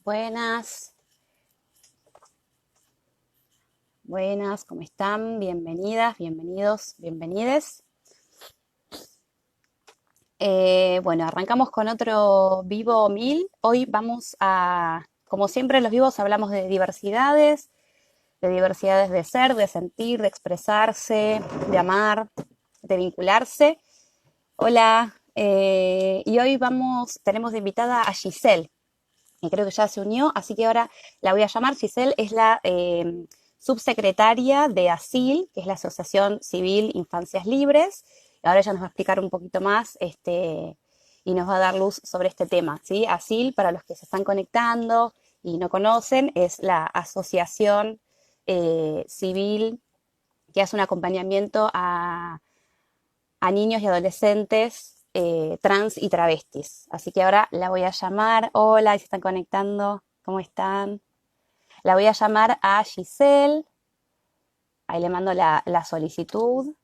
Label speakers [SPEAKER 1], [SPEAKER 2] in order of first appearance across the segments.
[SPEAKER 1] Buenas, buenas, ¿cómo están? Bienvenidas, bienvenidos, bienvenides. Bueno, arrancamos con otro Vivo 1000. Hoy como siempre en los vivos hablamos de diversidades de ser, de sentir, de expresarse, de amar, de vincularse. Hola, y hoy tenemos de invitada a Giselle, que creo que ya se unió, así que ahora la voy a llamar. Giselle es la subsecretaria de ASIL, que es la Asociación Civil Infancias Libres. Ahora ella nos va a explicar un poquito más y nos va a dar luz sobre este tema, ¿sí? ASIL, para los que se están conectando y no conocen, es la asociación civil que hace un acompañamiento a niños y adolescentes trans y travestis. Así que ahora la voy a llamar. Hola, ¿y se están conectando? ¿Cómo están? La voy a llamar a Giselle. Ahí le mando la solicitud.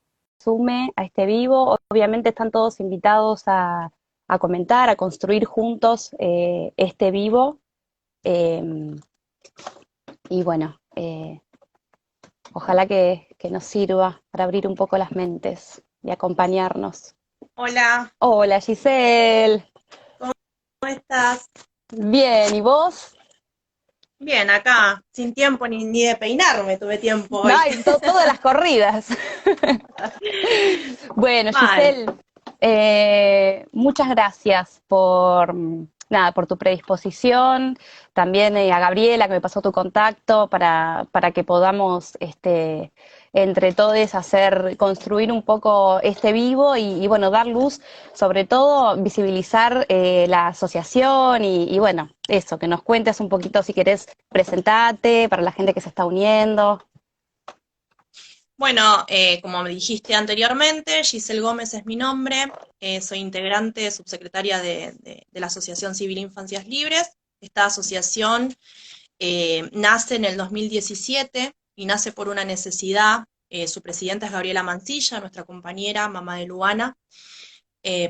[SPEAKER 1] Sume a este vivo. Obviamente están todos invitados a comentar, a construir juntos este vivo. Eh, y bueno, ojalá que nos sirva para abrir un poco las mentes y acompañarnos.
[SPEAKER 2] Hola,
[SPEAKER 1] Hola, Giselle.
[SPEAKER 2] ¿cómo estás?
[SPEAKER 1] Bien, ¿y vos?
[SPEAKER 2] Bien, acá, sin tiempo ni de peinarme, tuve tiempo hoy.
[SPEAKER 1] Ay, todas las corridas. Bueno,
[SPEAKER 2] Mal.
[SPEAKER 1] Giselle, muchas gracias nada, por tu predisposición. También a Gabriela, que me pasó tu contacto para que podamos, entre todos, construir un poco este vivo y, bueno, dar luz, sobre todo visibilizar la asociación y, bueno, eso, que nos cuentes un poquito si querés presentarte para la gente que se está uniendo.
[SPEAKER 2] Bueno, como me dijiste anteriormente, Giselle Gómez es mi nombre, soy integrante, subsecretaria de la Asociación Civil Infancias Libres. Esta asociación nace en el 2017 y nace por una necesidad. Su presidenta es Gabriela Mancilla, nuestra compañera, mamá de Luana.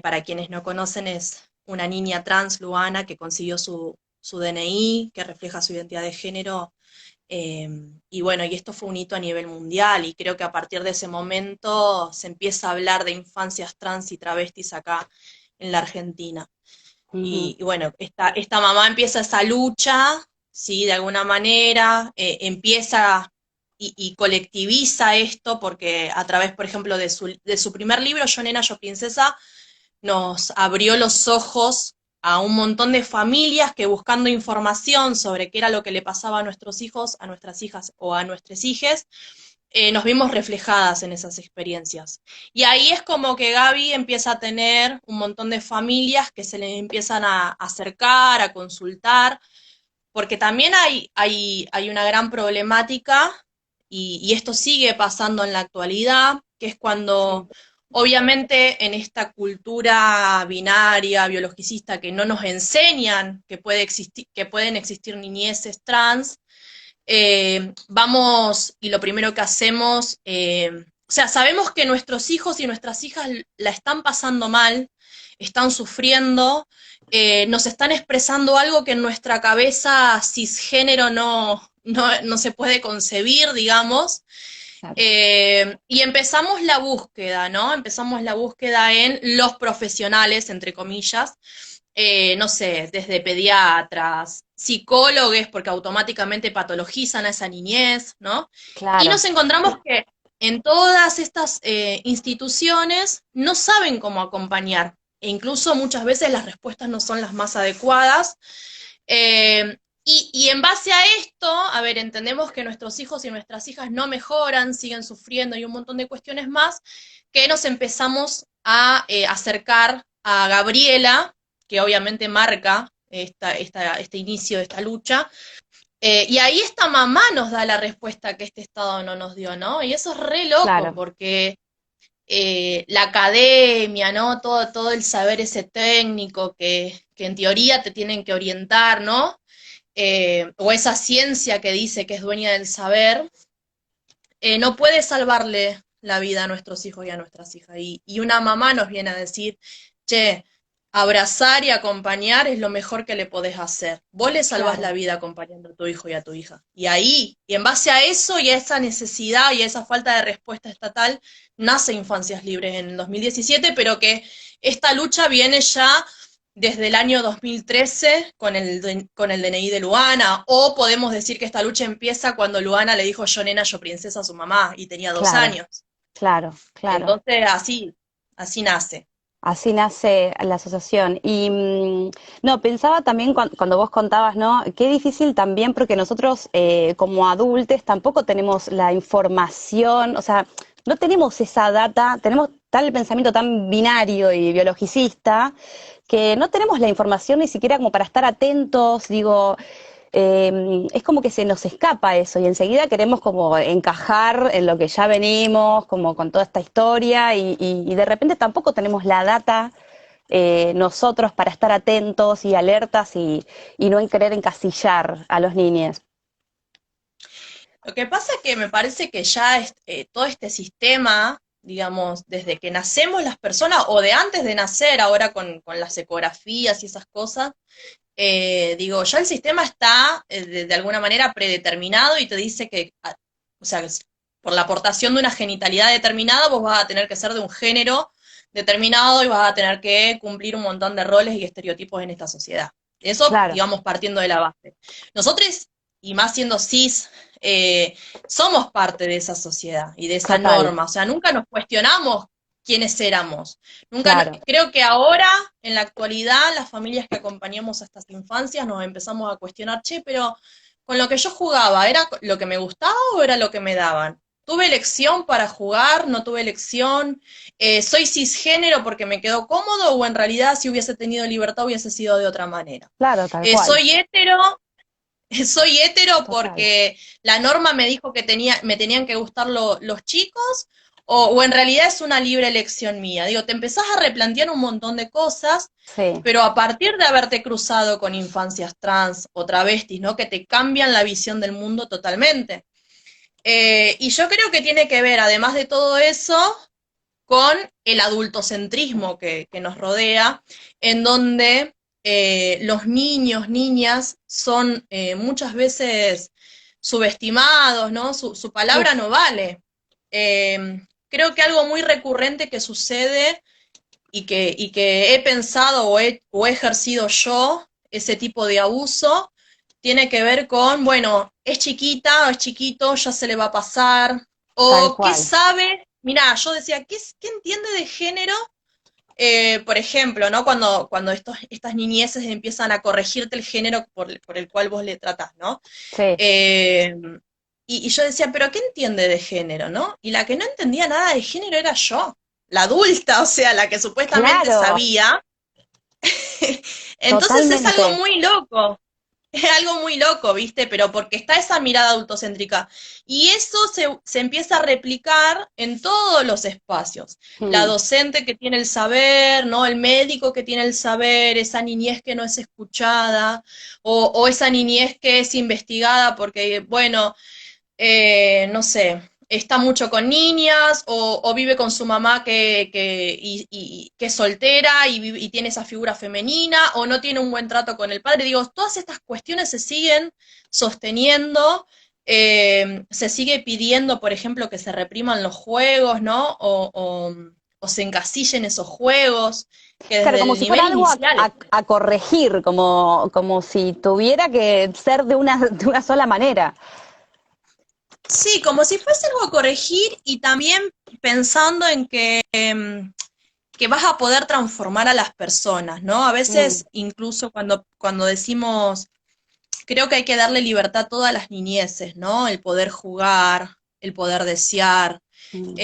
[SPEAKER 2] Para quienes no conocen, es una niña trans, Luana, que consiguió su DNI, que refleja su identidad de género. eh, y bueno, y esto fue un hito a nivel mundial, y creo que a partir de ese momento se empieza a hablar de infancias trans y travestis acá en la Argentina.
[SPEAKER 1] Ujú.
[SPEAKER 2] Y bueno, esta mamá empieza esa lucha, ¿sí? De alguna manera, empieza y colectiviza esto, porque a través, por ejemplo, de su primer libro, Yo Nena, Yo Princesa, nos abrió los ojos a un montón de familias que, buscando información sobre qué era lo que le pasaba a nuestros hijos, a nuestras hijas o a nuestros hijes, nos vimos reflejadas en esas experiencias. Y ahí es como que Gaby empieza a tener un montón de familias que se le empiezan a acercar, a consultar, porque también hay una gran problemática, y esto sigue pasando en la actualidad, que es cuando,
[SPEAKER 1] Sí.
[SPEAKER 2] obviamente, en esta cultura binaria, biologicista, que no nos enseñan que pueden existir niñeces trans, vamos y lo primero que hacemos, o sea, sabemos que nuestros hijos y nuestras hijas la están pasando mal, están sufriendo, nos están expresando algo que en nuestra cabeza cisgénero no se puede concebir, digamos.
[SPEAKER 1] Claro.
[SPEAKER 2] Y empezamos la búsqueda, ¿no? Empezamos la búsqueda en los profesionales, entre comillas, no sé, desde pediatras, psicólogos, porque automáticamente patologizan a esa niñez, ¿no? Y
[SPEAKER 1] Claro.
[SPEAKER 2] nos encontramos que en todas estas instituciones no saben cómo acompañar, e incluso muchas veces las respuestas no son las más adecuadas. Y en base a esto, a ver, entendemos que nuestros hijos y nuestras hijas no mejoran, siguen sufriendo y un montón de cuestiones más, que nos empezamos a acercar a Gabriela, que obviamente marca este inicio de esta lucha. Y ahí esta mamá nos da la respuesta que este Estado no nos dio, ¿no? Y eso es re loco,
[SPEAKER 1] Claro.
[SPEAKER 2] porque la academia, ¿no? Todo el saber ese técnico que en teoría te tienen que orientar, ¿no? O esa ciencia que dice que es dueña del saber, no puede salvarle la vida a nuestros hijos y a nuestras hijas. Y una mamá nos viene a decir, che, abrazar y acompañar es lo mejor que le podés hacer. Vos le salvás
[SPEAKER 1] Claro,
[SPEAKER 2] la vida acompañando a tu hijo y a tu hija. Y ahí, y en base a eso y a esa necesidad y a esa falta de respuesta estatal, nace Infancias Libres en el 2017, pero que esta lucha viene ya desde el año 2013 con el DNI de Luana, o podemos decir que esta lucha empieza cuando Luana le dijo yo nena, yo princesa a su mamá y tenía dos
[SPEAKER 1] claro,
[SPEAKER 2] años.
[SPEAKER 1] claro, claro.
[SPEAKER 2] Entonces así nace.
[SPEAKER 1] Así nace la asociación. Y no, pensaba también cuando vos contabas, ¿no? Qué difícil también porque nosotros como adultos tampoco tenemos la información, o sea, no tenemos esa data, tenemos tal pensamiento tan binario y biologicista que no tenemos la información ni siquiera como para estar atentos, digo, es como que se nos escapa eso y enseguida queremos como encajar en lo que ya venimos, como con toda esta historia y de repente tampoco tenemos la data nosotros para estar atentos y alertas y no en querer encasillar a los niños.
[SPEAKER 2] Lo que pasa es que me parece que ya todo este sistema, digamos, desde que nacemos las personas, o de antes de nacer, ahora con las ecografías y esas cosas, digo, ya el sistema está de alguna manera predeterminado y te dice que, o sea, por la aportación de una genitalidad determinada, vos vas a tener que ser de un género determinado y vas a tener que cumplir un montón de roles y estereotipos en esta sociedad. Eso,
[SPEAKER 1] Claro,
[SPEAKER 2] digamos, partiendo de la base. Nosotros, y más siendo cis, somos parte de esa sociedad y de esa
[SPEAKER 1] total,
[SPEAKER 2] norma. O sea, nunca nos cuestionamos quiénes éramos. Nunca,
[SPEAKER 1] claro.
[SPEAKER 2] creo que ahora, en la actualidad, las familias que acompañamos a estas infancias nos empezamos a cuestionar, che, pero con lo que yo jugaba, ¿era lo que me gustaba o era lo que me daban? ¿Tuve elección para jugar? ¿No tuve elección? ¿Soy cisgénero porque me quedó cómodo o en realidad si hubiese tenido libertad hubiese sido de otra manera?
[SPEAKER 1] Claro, tal cual,
[SPEAKER 2] ¿Soy hétero? Soy hétero
[SPEAKER 1] total.
[SPEAKER 2] porque la norma me dijo que me tenían que gustar los chicos, o en realidad es una libre elección mía. Digo, te empezás a replantear un montón de cosas,
[SPEAKER 1] Sí,
[SPEAKER 2] pero a partir de haberte cruzado con infancias trans o travestis, ¿no? Que te cambian la visión del mundo totalmente. Y yo creo que tiene que ver, además de todo eso, con el adultocentrismo que nos rodea, en donde los niños, niñas son muchas veces subestimados, ¿no? Su palabra
[SPEAKER 1] uf,
[SPEAKER 2] no vale. Creo que algo muy recurrente que sucede y que he pensado o he ejercido yo, ese tipo de abuso, tiene que ver con, bueno, es chiquita o es chiquito, ya se le va a pasar,
[SPEAKER 1] tal
[SPEAKER 2] o qué
[SPEAKER 1] cual.
[SPEAKER 2] sabe. Mirá, yo decía, ¿qué entiende de género? Por ejemplo, ¿no? Cuando estas niñeces empiezan a corregirte el género por el cual vos le tratás, ¿no?
[SPEAKER 1] Sí,
[SPEAKER 2] Eh, y yo decía, ¿pero qué entiende de género, no? Y la que no entendía nada de género era yo, la adulta, o sea, la que supuestamente
[SPEAKER 1] claro,
[SPEAKER 2] sabía. Entonces es algo
[SPEAKER 1] totalmente.
[SPEAKER 2] muy loco. Es algo muy loco, ¿viste? Pero porque está esa mirada autocéntrica. Y eso se empieza a replicar en todos los espacios. La
[SPEAKER 1] Mm,
[SPEAKER 2] docente que tiene el saber, ¿no? El médico que tiene el saber, esa niñez que no es escuchada, o esa niñez que es investigada porque, bueno, no sé, está mucho con niñas o vive con su mamá que es soltera y tiene esa figura femenina o no tiene un buen trato con el padre. Digo, todas estas cuestiones se siguen sosteniendo. Se sigue pidiendo, por ejemplo, que se repriman los juegos, ¿no? O se encasillen esos juegos, que
[SPEAKER 1] claro,
[SPEAKER 2] desde
[SPEAKER 1] como
[SPEAKER 2] el
[SPEAKER 1] si fuera
[SPEAKER 2] nivel
[SPEAKER 1] algo
[SPEAKER 2] inicial.
[SPEAKER 1] a corregir, como si tuviera que ser de una sola manera.
[SPEAKER 2] Sí, como si fuese algo a corregir y también pensando en que vas a poder transformar a las personas, ¿no? A
[SPEAKER 1] Mm,
[SPEAKER 2] veces, incluso cuando decimos, creo que hay que darle libertad a todas las niñeces, ¿no? El poder jugar, el poder desear.
[SPEAKER 1] mm,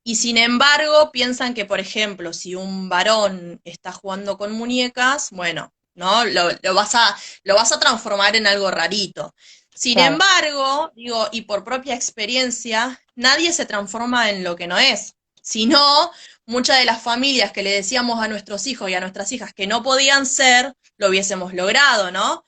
[SPEAKER 2] Y sin embargo, piensan que, por ejemplo, si un varón está jugando con muñecas, bueno, ¿no? Lo vas a transformar en algo rarito. Sin
[SPEAKER 1] claro,
[SPEAKER 2] embargo, digo, y por propia experiencia, nadie se transforma en lo que no es. Sino, muchas de las familias que le decíamos a nuestros hijos y a nuestras hijas que no podían ser, lo hubiésemos logrado, ¿no?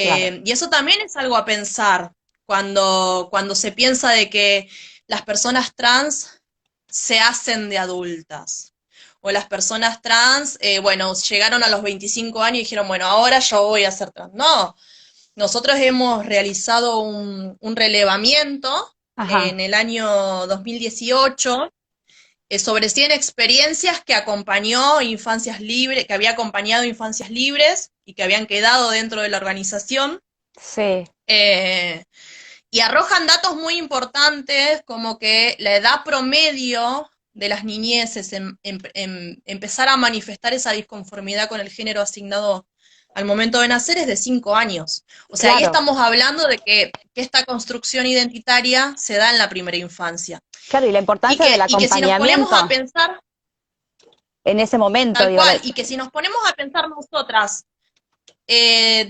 [SPEAKER 1] claro.
[SPEAKER 2] Y eso también es algo a pensar cuando se piensa de que las personas trans se hacen de adultas o las personas trans, bueno, llegaron a los 25 años y dijeron, bueno, ahora yo voy a ser trans. No, nosotros hemos realizado un relevamiento
[SPEAKER 1] Ajá,
[SPEAKER 2] en el año 2018 sobre 100 experiencias que acompañó Infancias Libres, que había acompañado Infancias Libres y que habían quedado dentro de la organización.
[SPEAKER 1] sí,
[SPEAKER 2] Eh, y arrojan datos muy importantes como que la edad promedio de las niñeces en empezar a manifestar esa disconformidad con el género asignado al momento de nacer es de 5 años. O sea, ahí
[SPEAKER 1] claro,
[SPEAKER 2] estamos hablando de que esta construcción identitaria se da en la primera infancia.
[SPEAKER 1] claro, y la importancia del
[SPEAKER 2] Y que si nos ponemos a
[SPEAKER 1] acompañamiento
[SPEAKER 2] pensar,
[SPEAKER 1] en ese momento,
[SPEAKER 2] tal
[SPEAKER 1] digo,
[SPEAKER 2] cual, y que si nos ponemos a pensar nosotras,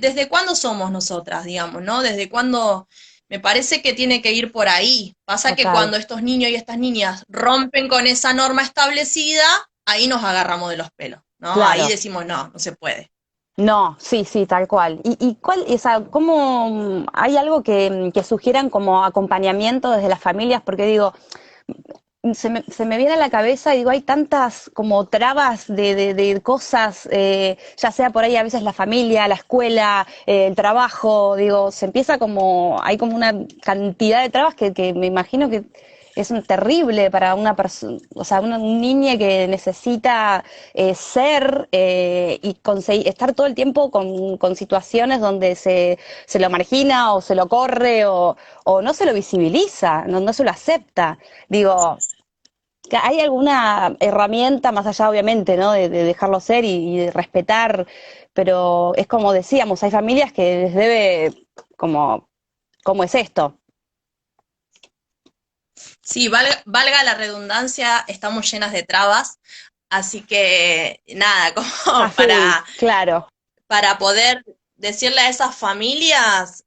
[SPEAKER 2] ¿desde cuándo somos nosotras, digamos, ¿no? ¿Desde cuándo? Me parece que tiene que ir por ahí. Pasa que
[SPEAKER 1] total,
[SPEAKER 2] cuando estos niños y estas niñas rompen con esa norma establecida, ahí nos agarramos de los pelos, ¿no? Ahí
[SPEAKER 1] claro.
[SPEAKER 2] decimos, no, no se puede.
[SPEAKER 1] No, sí, sí, tal cual. ¿Y cuál, o sea, cómo hay algo que sugieran como acompañamiento desde las familias? Porque digo, se me viene a la cabeza y digo, hay tantas como trabas de cosas, ya sea por ahí a veces la familia, la escuela, el trabajo, digo, se empieza como, hay como una cantidad de trabas que me imagino que es un terrible para una persona, o sea, un niño que necesita ser y conseguir, estar todo el tiempo con situaciones donde se lo margina o se lo corre o no se lo visibiliza, no se lo acepta. Digo, ¿hay alguna herramienta más allá, obviamente, ¿no? De dejarlo ser y de respetar, pero es como decíamos, hay familias que les debe, como, ¿cómo es esto?
[SPEAKER 2] Sí, valga la redundancia, estamos llenas de trabas, así que nada,
[SPEAKER 1] A
[SPEAKER 2] como
[SPEAKER 1] full, claro,
[SPEAKER 2] para poder decirle a esas familias,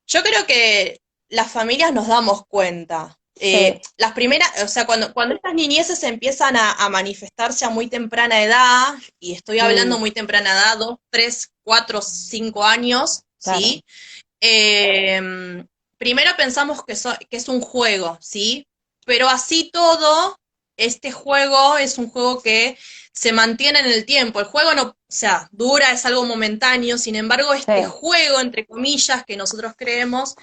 [SPEAKER 2] yo creo que las familias nos damos cuenta.
[SPEAKER 1] sí,
[SPEAKER 2] Las primeras, o sea, cuando estas niñeces empiezan a manifestarse a muy temprana edad, y estoy
[SPEAKER 1] mm,
[SPEAKER 2] hablando muy temprana edad, 2, 3, 4, 5 años,
[SPEAKER 1] claro,
[SPEAKER 2] ¿sí? Primero pensamos que es un juego, ¿sí? Pero así todo, este juego es un juego que se mantiene en el tiempo. El juego no, o sea, dura, es algo momentáneo, sin embargo, este
[SPEAKER 1] sí,
[SPEAKER 2] juego, entre comillas, que nosotros creemos,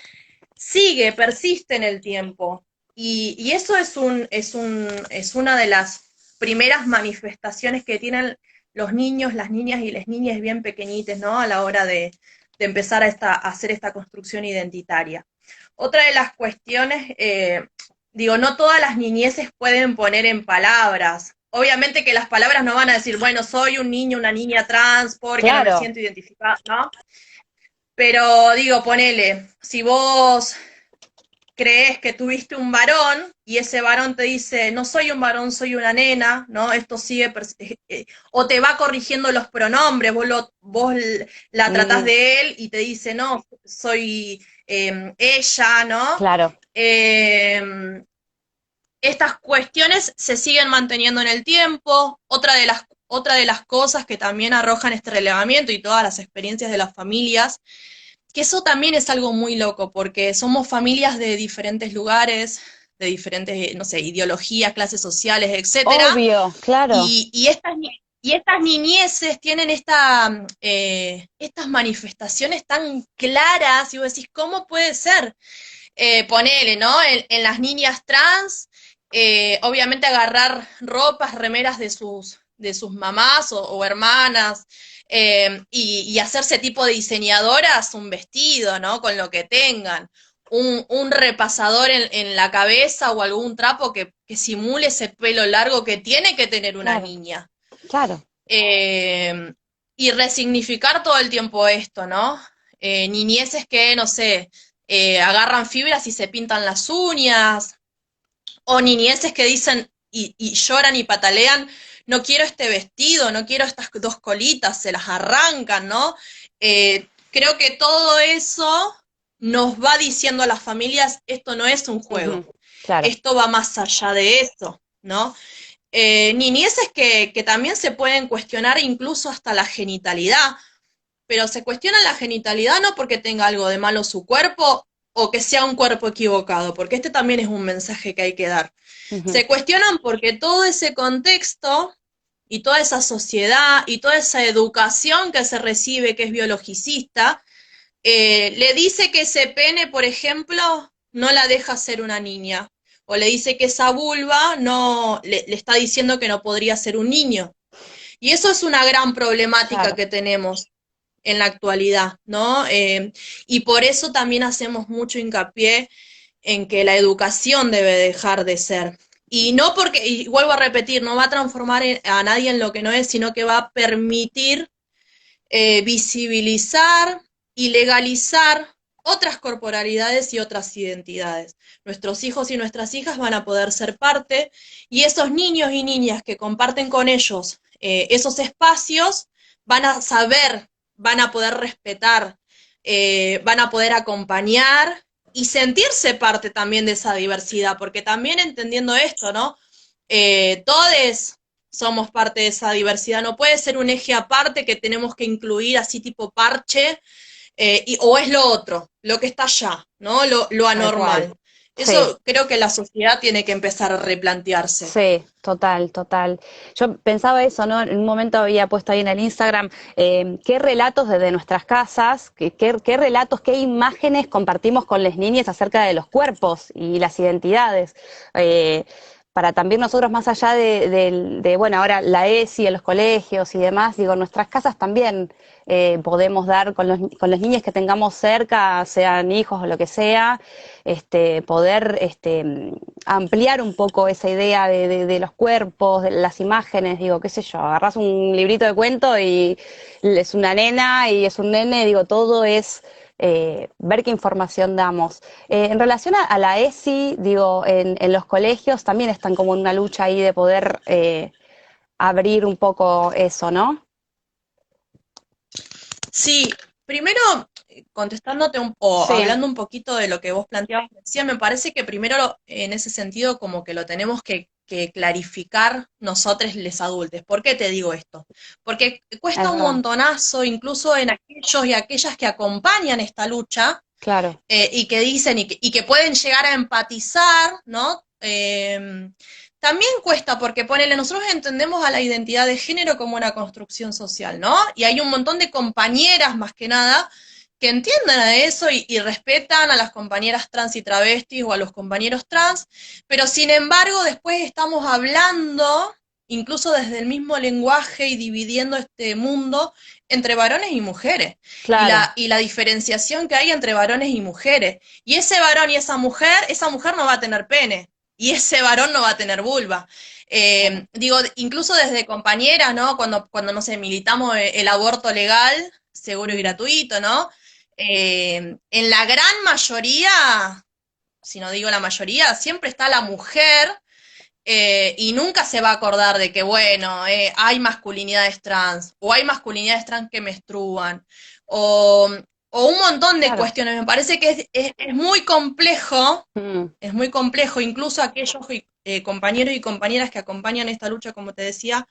[SPEAKER 2] sigue, persiste en el tiempo. Y eso es una de las primeras manifestaciones que tienen los niños, las niñas y las niñas bien pequeñitas, ¿no? A la hora de empezar a hacer esta construcción identitaria. Otra de las cuestiones, digo, no todas las niñeces pueden poner en palabras. Obviamente que las palabras no van a decir, bueno, soy un niño, una niña trans, porque no me
[SPEAKER 1] claro,
[SPEAKER 2] siento identificada, ¿no? Pero digo, ponele, si vos crees que tuviste un varón y ese varón te dice, no soy un varón, soy una nena, ¿no? Esto sigue, o te va corrigiendo los pronombres, vos la tratás
[SPEAKER 1] mm,
[SPEAKER 2] de él y te dice, no, soy ella, ¿no?
[SPEAKER 1] claro,
[SPEAKER 2] Eh, Estas cuestiones se siguen manteniendo en el tiempo. Otra de las cosas que también arrojan este relevamiento y todas las experiencias de las familias, que eso también es algo muy loco, porque somos familias de diferentes lugares, de diferentes, no sé, ideologías, clases sociales, etcétera,
[SPEAKER 1] obvio, claro,
[SPEAKER 2] y estas niñeces tienen estas manifestaciones tan claras, y vos decís, ¿cómo puede ser? Ponele, ¿no? En las niñas trans, obviamente agarrar ropas, remeras de sus mamás o hermanas, y hacerse tipo de diseñadoras un vestido, ¿no? Con lo que tengan. Un repasador en la cabeza o algún trapo que simule ese pelo largo que tiene que tener una
[SPEAKER 1] claro,
[SPEAKER 2] niña.
[SPEAKER 1] claro,
[SPEAKER 2] Eh, y resignificar todo el tiempo esto, ¿no? Niñeces que, no sé, agarran fibras y se pintan las uñas, o niñeces que dicen y lloran y patalean, no quiero este vestido, no quiero estas dos colitas, se las arrancan, ¿no? Creo que todo eso nos va diciendo a las familias, esto no es un
[SPEAKER 1] ujú,
[SPEAKER 2] juego,
[SPEAKER 1] claro,
[SPEAKER 2] esto va más allá de eso, ¿no? Niñeces que también se pueden cuestionar incluso hasta la genitalidad, pero se cuestiona la genitalidad no porque tenga algo de malo su cuerpo o que sea un cuerpo equivocado, porque este también es un mensaje que hay que dar.
[SPEAKER 1] Ujú.
[SPEAKER 2] Se cuestionan porque todo ese contexto y toda esa sociedad y toda esa educación que se recibe, que es biologicista, le dice que ese pene, por ejemplo, no la deja ser una niña. O le dice que esa vulva no, le está diciendo que no podría ser un niño. Y eso es una gran problemática
[SPEAKER 1] Claro,
[SPEAKER 2] que tenemos en la actualidad, ¿no? Y por eso también hacemos mucho hincapié en que la educación debe dejar de ser. Y no porque, y vuelvo a repetir, no va a transformar a nadie en lo que no es, sino que va a permitir visibilizar y legalizar otras corporalidades y otras identidades. Nuestros hijos y nuestras hijas van a poder ser parte y esos niños y niñas que comparten con ellos esos espacios van a saber, van a poder respetar, van a poder acompañar y sentirse parte también de esa diversidad, porque también entendiendo esto, ¿no? Todos somos parte de esa diversidad, no puede ser un eje aparte que tenemos que incluir así tipo parche, o es lo otro, lo que está allá, ¿no? Lo
[SPEAKER 1] tal cual.
[SPEAKER 2] anormal.
[SPEAKER 1] Sí.
[SPEAKER 2] Eso creo que la sociedad tiene que empezar a replantearse.
[SPEAKER 1] Sí, total, total. Yo pensaba eso, ¿no? En un momento había puesto ahí en el Instagram qué relatos desde nuestras casas, qué relatos, qué imágenes compartimos con las niñas acerca de los cuerpos y las identidades. Eh, para también nosotros, más allá bueno, ahora la ESI en los colegios y demás, digo, en nuestras casas también podemos dar con los niños que tengamos cerca, sean hijos o lo que sea, poder ampliar un poco esa idea de los cuerpos, de las imágenes, digo, qué sé yo, agarrás un librito de cuento y es una nena y es un nene, digo, todo es ver qué información damos. En relación a la ESI, digo, en los colegios también están como en una lucha ahí de poder abrir un poco eso, ¿no?
[SPEAKER 2] Sí, primero contestándote o
[SPEAKER 1] Sí,
[SPEAKER 2] hablando un poquito de lo que vos planteabas recién, me parece que primero en ese sentido como que lo tenemos que clarificar nosotros les adultos. ¿Por qué te digo esto? Porque
[SPEAKER 1] es
[SPEAKER 2] cuesta un
[SPEAKER 1] verdad,
[SPEAKER 2] montonazo, incluso en aquellos y aquellas que acompañan esta lucha,
[SPEAKER 1] claro,
[SPEAKER 2] y que dicen y que pueden llegar a empatizar, ¿no? También cuesta porque ponele, nosotros entendemos a la identidad de género como una construcción social, ¿no? Y hay un montón de compañeras más que nada que entiendan a eso y respetan a las compañeras trans y travestis o a los compañeros trans, pero sin embargo después estamos hablando, incluso desde el mismo lenguaje y dividiendo este mundo entre varones y mujeres
[SPEAKER 1] claro,
[SPEAKER 2] y la diferenciación que hay entre varones y mujeres. Y ese varón y esa mujer no va a tener pene. Y ese varón no va a tener vulva.
[SPEAKER 1] claro,
[SPEAKER 2] Digo, incluso desde compañeras, ¿no? Cuando no sé, militamos el aborto legal, seguro y
[SPEAKER 1] mm,
[SPEAKER 2] gratuito, ¿no? En la gran mayoría, si no digo la mayoría, siempre está la mujer y nunca se va a acordar de que, bueno, hay masculinidades trans, o hay masculinidades trans que menstruan, o, o un montón de
[SPEAKER 1] claro,
[SPEAKER 2] cuestiones. Me parece que
[SPEAKER 1] mm,
[SPEAKER 2] es muy complejo, incluso aquellos compañeros y compañeras que acompañan esta lucha, como te decía,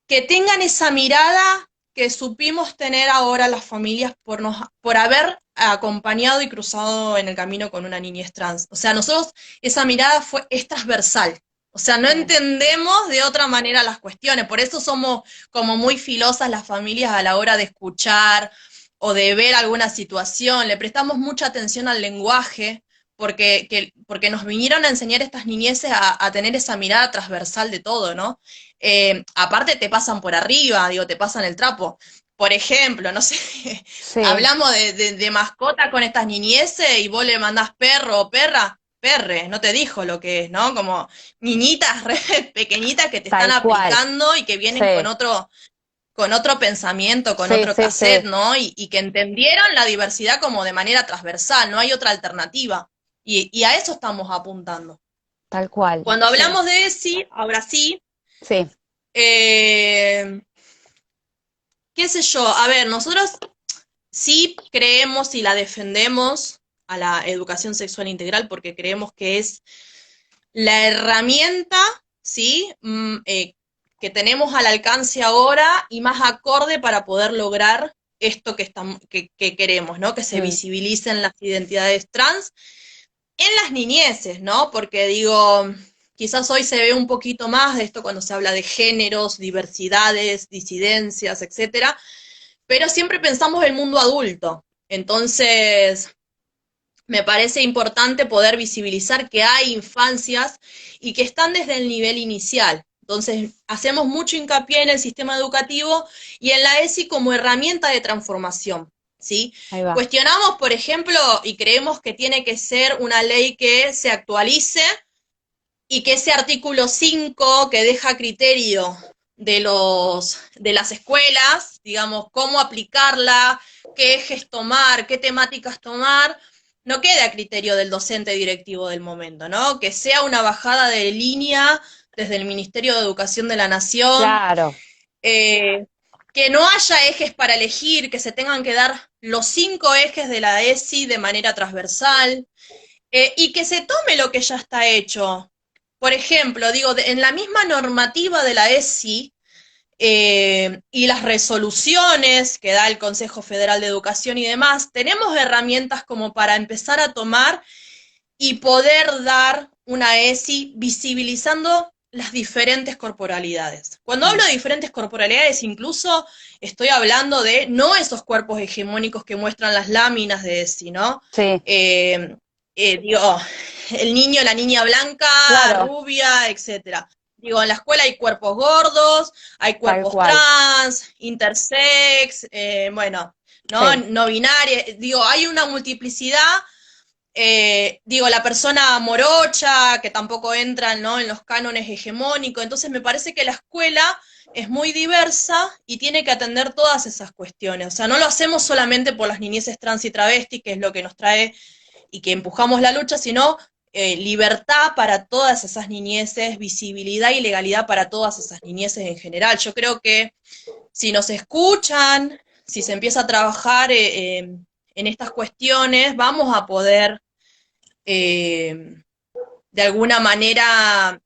[SPEAKER 2] que tengan esa mirada que supimos tener ahora las familias por haber acompañado y cruzado en el camino con una niñez trans. O sea, nosotros esa mirada es transversal. O sea, no
[SPEAKER 1] sí,
[SPEAKER 2] entendemos de otra manera las cuestiones. Por eso somos como muy filosas las familias a la hora de escuchar o de ver alguna situación. Le prestamos mucha atención al lenguaje porque nos vinieron a enseñar estas niñeces a tener esa mirada transversal de todo, ¿no? Aparte te pasan por arriba, digo, te pasan el trapo. Por ejemplo, no sé,
[SPEAKER 1] sí,
[SPEAKER 2] hablamos de mascota con estas niñeces y vos le mandás perro o perra, perre, no te dijo lo que es, ¿no? Como niñitas re pequeñitas que te están
[SPEAKER 1] tal cual,
[SPEAKER 2] aplicando y que vienen
[SPEAKER 1] sí,
[SPEAKER 2] con otro pensamiento, con
[SPEAKER 1] sí,
[SPEAKER 2] otro
[SPEAKER 1] sí,
[SPEAKER 2] cassette,
[SPEAKER 1] sí,
[SPEAKER 2] ¿no? Y que entendieron la diversidad como de manera transversal, no hay otra alternativa. Y a eso estamos apuntando.
[SPEAKER 1] tal cual,
[SPEAKER 2] Cuando
[SPEAKER 1] sí,
[SPEAKER 2] hablamos de ESI, ahora sí,
[SPEAKER 1] sí,
[SPEAKER 2] eh, qué sé yo, a ver, nosotros sí creemos y la defendemos a la educación sexual integral porque creemos que es la herramienta, ¿sí? Que tenemos al alcance ahora y más acorde para poder lograr esto que queremos, ¿no? Que se
[SPEAKER 1] Mm,
[SPEAKER 2] visibilicen las identidades trans en las niñeces, ¿no? Porque digo, quizás hoy se ve un poquito más de esto cuando se habla de géneros, diversidades, disidencias, etcétera, pero siempre pensamos el mundo adulto. Entonces, me parece importante poder visibilizar que hay infancias y que están desde el nivel inicial. Entonces, hacemos mucho hincapié en el sistema educativo y en la ESI como herramienta de transformación, ¿sí?
[SPEAKER 1] ahí va.
[SPEAKER 2] Cuestionamos, por ejemplo, y creemos que tiene que ser una ley que se actualice y que ese artículo 5 que deja criterio de las escuelas, digamos, cómo aplicarla, qué ejes tomar, qué temáticas tomar, no quede a criterio del docente directivo del momento, ¿no? Que sea una bajada de línea desde el Ministerio de Educación de la Nación,
[SPEAKER 1] Claro.
[SPEAKER 2] eh, que no haya ejes para elegir, que se tengan que dar los 5 ejes de la ESI de manera transversal, y que se tome lo que ya está hecho. Por ejemplo, digo, en la misma normativa de la ESI y las resoluciones que da el Consejo Federal de Educación y demás, tenemos herramientas como para empezar a tomar y poder dar una ESI visibilizando las diferentes corporalidades. Cuando
[SPEAKER 1] Mm,
[SPEAKER 2] hablo de diferentes corporalidades, incluso estoy hablando de no esos cuerpos hegemónicos que muestran las láminas de ESI, ¿no?
[SPEAKER 1] sí,
[SPEAKER 2] Eh, digo, el niño, la niña blanca,
[SPEAKER 1] claro,
[SPEAKER 2] rubia, etcétera. Digo, en la escuela hay cuerpos gordos, hay
[SPEAKER 1] tal
[SPEAKER 2] cuerpos
[SPEAKER 1] cual.
[SPEAKER 2] trans, intersex, bueno, no,
[SPEAKER 1] Sí,
[SPEAKER 2] no binaria. Digo, hay una multiplicidad, digo, la persona morocha, que tampoco entra, ¿no?, en los cánones hegemónicos. Entonces me parece que la escuela es muy diversa y tiene que atender todas esas cuestiones. O sea, no lo hacemos solamente por las niñeces trans y travestis, que es lo que nos trae y que empujamos la lucha, sino libertad para todas esas niñeces, visibilidad y legalidad para todas esas niñeces en general. Yo creo que si nos escuchan, si se empieza a trabajar en estas cuestiones, vamos a poder eh, de alguna manera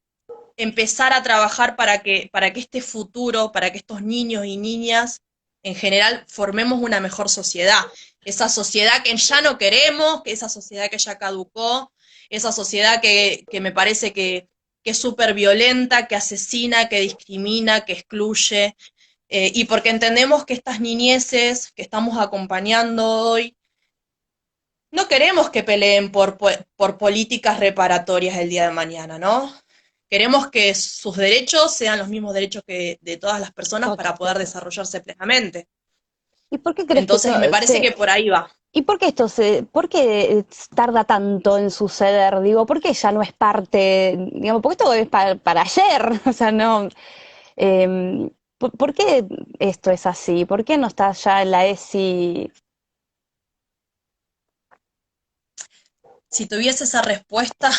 [SPEAKER 2] empezar a trabajar para que este futuro, para que estos niños y niñas en general formemos una mejor sociedad. Esa sociedad que ya no queremos, que esa sociedad que ya caducó, esa sociedad que me parece que es súper violenta, que asesina, que discrimina, que excluye, y porque entendemos que estas niñeces que estamos acompañando hoy no queremos que peleen por políticas reparatorias el día de mañana, ¿no? Queremos que sus derechos sean los mismos derechos que de todas las personas para poder
[SPEAKER 1] totalmente.
[SPEAKER 2] desarrollarse plenamente.
[SPEAKER 1] ¿Y por qué crees que
[SPEAKER 2] Entonces, me
[SPEAKER 1] esto
[SPEAKER 2] parece que por ahí va.
[SPEAKER 1] ¿y por qué por qué tarda tanto en suceder? Digo, ¿por qué ya no es parte, digamos, porque esto es para ayer? O sea, no, ¿por qué esto es así? ¿Por qué no está ya en la ESI?
[SPEAKER 2] Si tuviese esa respuesta,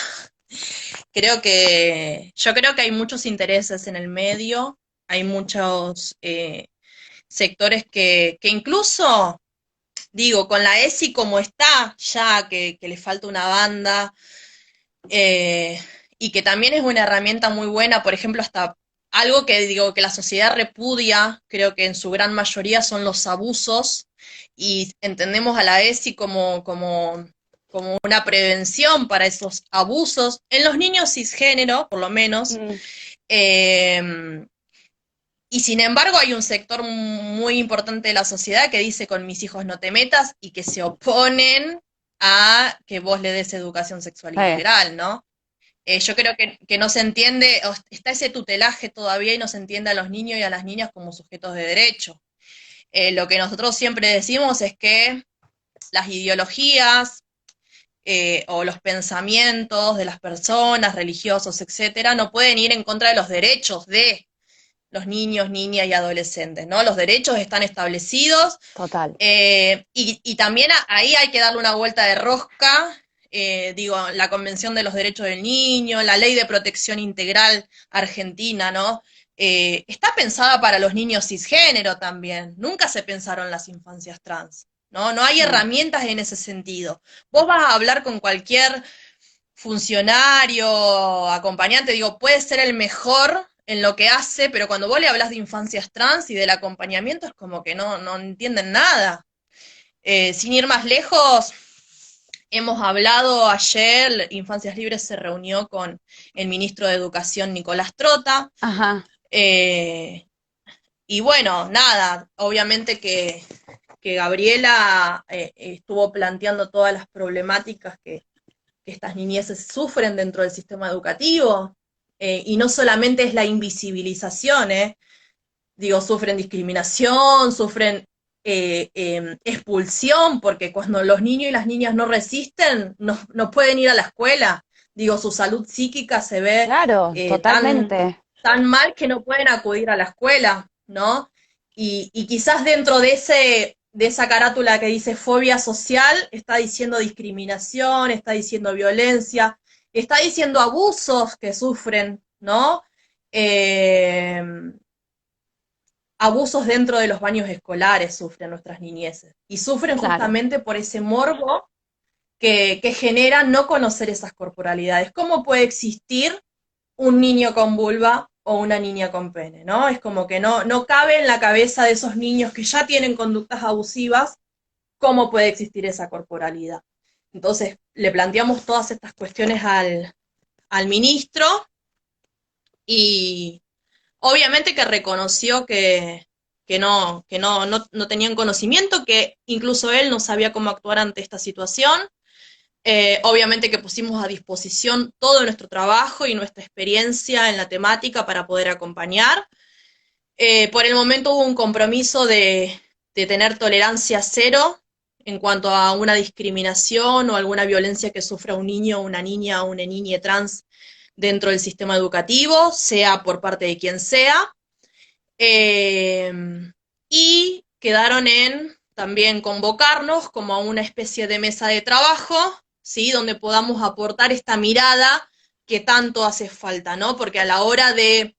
[SPEAKER 2] yo creo que hay muchos intereses en el medio, hay muchos sectores que incluso, digo, con la ESI como está, ya que le falta una banda, eh, y que también es una herramienta muy buena, por ejemplo, hasta algo que digo que la sociedad repudia, creo que en su gran mayoría son los abusos, y entendemos a la ESI como una prevención para esos abusos, en los niños cisgénero, por lo menos,
[SPEAKER 1] Mm,
[SPEAKER 2] eh, y sin embargo hay un sector muy importante de la sociedad que dice con mis hijos no te metas y que se oponen a que vos le des educación sexual
[SPEAKER 1] eh,
[SPEAKER 2] integral, ¿no? Yo creo que no se entiende, está ese tutelaje todavía y no se entiende a los niños y a las niñas como sujetos de derecho. Lo que nosotros siempre decimos es que las ideologías o los pensamientos de las personas, religiosos, etcétera, no pueden ir en contra de los derechos de los niños, niñas y adolescentes, ¿no? Los derechos están establecidos,
[SPEAKER 1] total.
[SPEAKER 2] y también ahí hay que darle una vuelta de rosca, digo, la Convención de los Derechos del Niño, la Ley de Protección Integral Argentina, ¿no? Está pensada para los niños cisgénero también, nunca se pensaron las infancias trans, ¿no? No hay
[SPEAKER 1] Mm,
[SPEAKER 2] herramientas en ese sentido. Vos vas a hablar con cualquier funcionario, acompañante, digo, puede ser el mejor en lo que hace, pero cuando vos le hablas de infancias trans y del acompañamiento es como que no entienden nada. Sin ir más lejos, hemos hablado ayer, Infancias Libres se reunió con el ministro de Educación, Nicolás Trota,
[SPEAKER 1] Ajá,
[SPEAKER 2] eh, y bueno, nada, obviamente que Gabriela estuvo planteando todas las problemáticas que estas niñeces sufren dentro del sistema educativo, y no solamente es la invisibilización, digo, sufren discriminación, sufren expulsión, porque cuando los niños y las niñas no resisten, no pueden ir a la escuela. Digo, su salud psíquica se ve
[SPEAKER 1] claro, totalmente.
[SPEAKER 2] tan mal que no pueden acudir a la escuela, ¿no? Y quizás dentro de esa carátula que dice fobia social, está diciendo discriminación, está diciendo violencia, está diciendo abusos que sufren, ¿no? Eh, Abusos dentro de los baños escolares sufren nuestras niñeces. Y sufren
[SPEAKER 1] Claro.
[SPEAKER 2] justamente por ese morbo que genera no conocer esas corporalidades. ¿Cómo puede existir un niño con vulva o una niña con pene? ¿No? Es como que no cabe en la cabeza de esos niños que ya tienen conductas abusivas cómo puede existir esa corporalidad. Entonces, le planteamos todas estas cuestiones al ministro y obviamente que reconoció que no tenían conocimiento, que incluso él no sabía cómo actuar ante esta situación. Obviamente que pusimos a disposición todo nuestro trabajo y nuestra experiencia en la temática para poder acompañar. Por el momento hubo un compromiso de tener tolerancia cero en cuanto a una discriminación o alguna violencia que sufra un niño, una niña o una niña trans dentro del sistema educativo, sea por parte de quien sea. Eh, y quedaron en también convocarnos como a una especie de mesa de trabajo, ¿sí? Donde podamos aportar esta mirada que tanto hace falta, ¿no? Porque a la hora de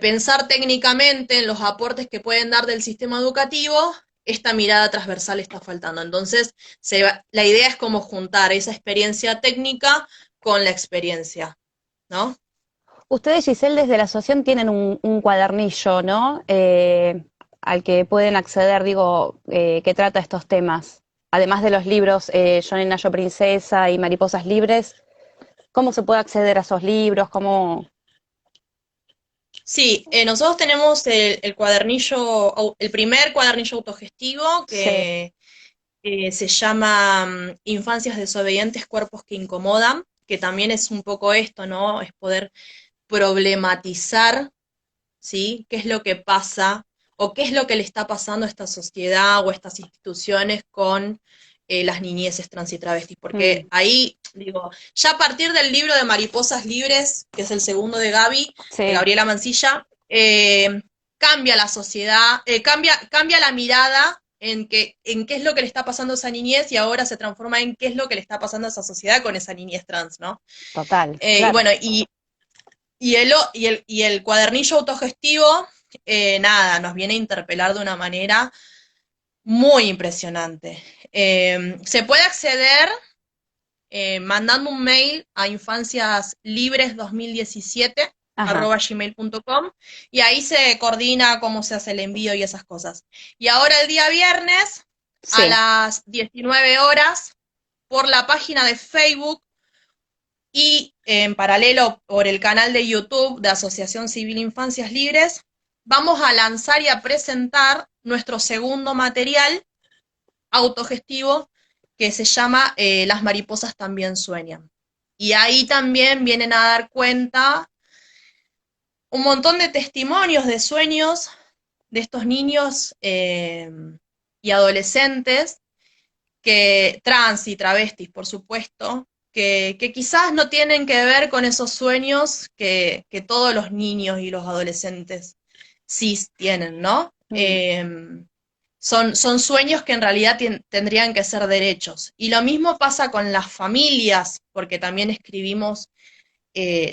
[SPEAKER 2] pensar técnicamente en los aportes que pueden dar del sistema educativo, esta mirada transversal está faltando. Entonces, la idea es como juntar esa experiencia técnica con la experiencia, ¿no?
[SPEAKER 1] Ustedes, Giselle, desde la asociación tienen un cuadernillo, ¿no? Al que pueden acceder, digo, que trata estos temas. Además de los libros Yo Nena, Yo Princesa y Mariposas Libres, ¿cómo se puede acceder a esos libros? ¿Cómo?
[SPEAKER 2] Sí, nosotros tenemos el cuadernillo, el primer cuadernillo autogestivo
[SPEAKER 1] Sí.
[SPEAKER 2] que se llama Infancias desobedientes, cuerpos que incomodan, que también es un poco esto, ¿no? Es poder problematizar, ¿sí? ¿Qué es lo que pasa o qué es lo que le está pasando a esta sociedad o a estas instituciones con las niñeces trans y travestis? Porque
[SPEAKER 1] Mm,
[SPEAKER 2] ahí, digo, ya a partir del libro de Mariposas Libres, que es el segundo de Gaby, de
[SPEAKER 1] sí,
[SPEAKER 2] Gabriela Mancilla, cambia la sociedad, cambia la mirada en qué es lo que le está pasando a esa niñez y ahora se transforma en qué es lo que le está pasando a esa sociedad con esa niñez trans, ¿no?
[SPEAKER 1] total,
[SPEAKER 2] Y
[SPEAKER 1] claro.
[SPEAKER 2] bueno, y el cuadernillo autogestivo, nada, nos viene a interpelar de una manera muy impresionante. Se puede acceder mandando un mail a infanciaslibres2017
[SPEAKER 1] Ajá,
[SPEAKER 2] @gmail.com y ahí se coordina cómo se hace el envío y esas cosas. Y ahora el día viernes a
[SPEAKER 1] sí.
[SPEAKER 2] las 19 horas por la página de Facebook y en paralelo por el canal de YouTube de Asociación Civil Infancias Libres, vamos a lanzar y a presentar nuestro segundo material autogestivo que se llama Las mariposas también sueñan. Y ahí también vienen a dar cuenta un montón de testimonios de sueños de estos niños y adolescentes que trans y travestis, por supuesto, que quizás no tienen que ver con esos sueños que todos los niños y los adolescentes cis tienen, ¿no?
[SPEAKER 1] Mm,
[SPEAKER 2] Son sueños que en realidad tendrían que ser derechos. Y lo mismo pasa con las familias, porque también escribimos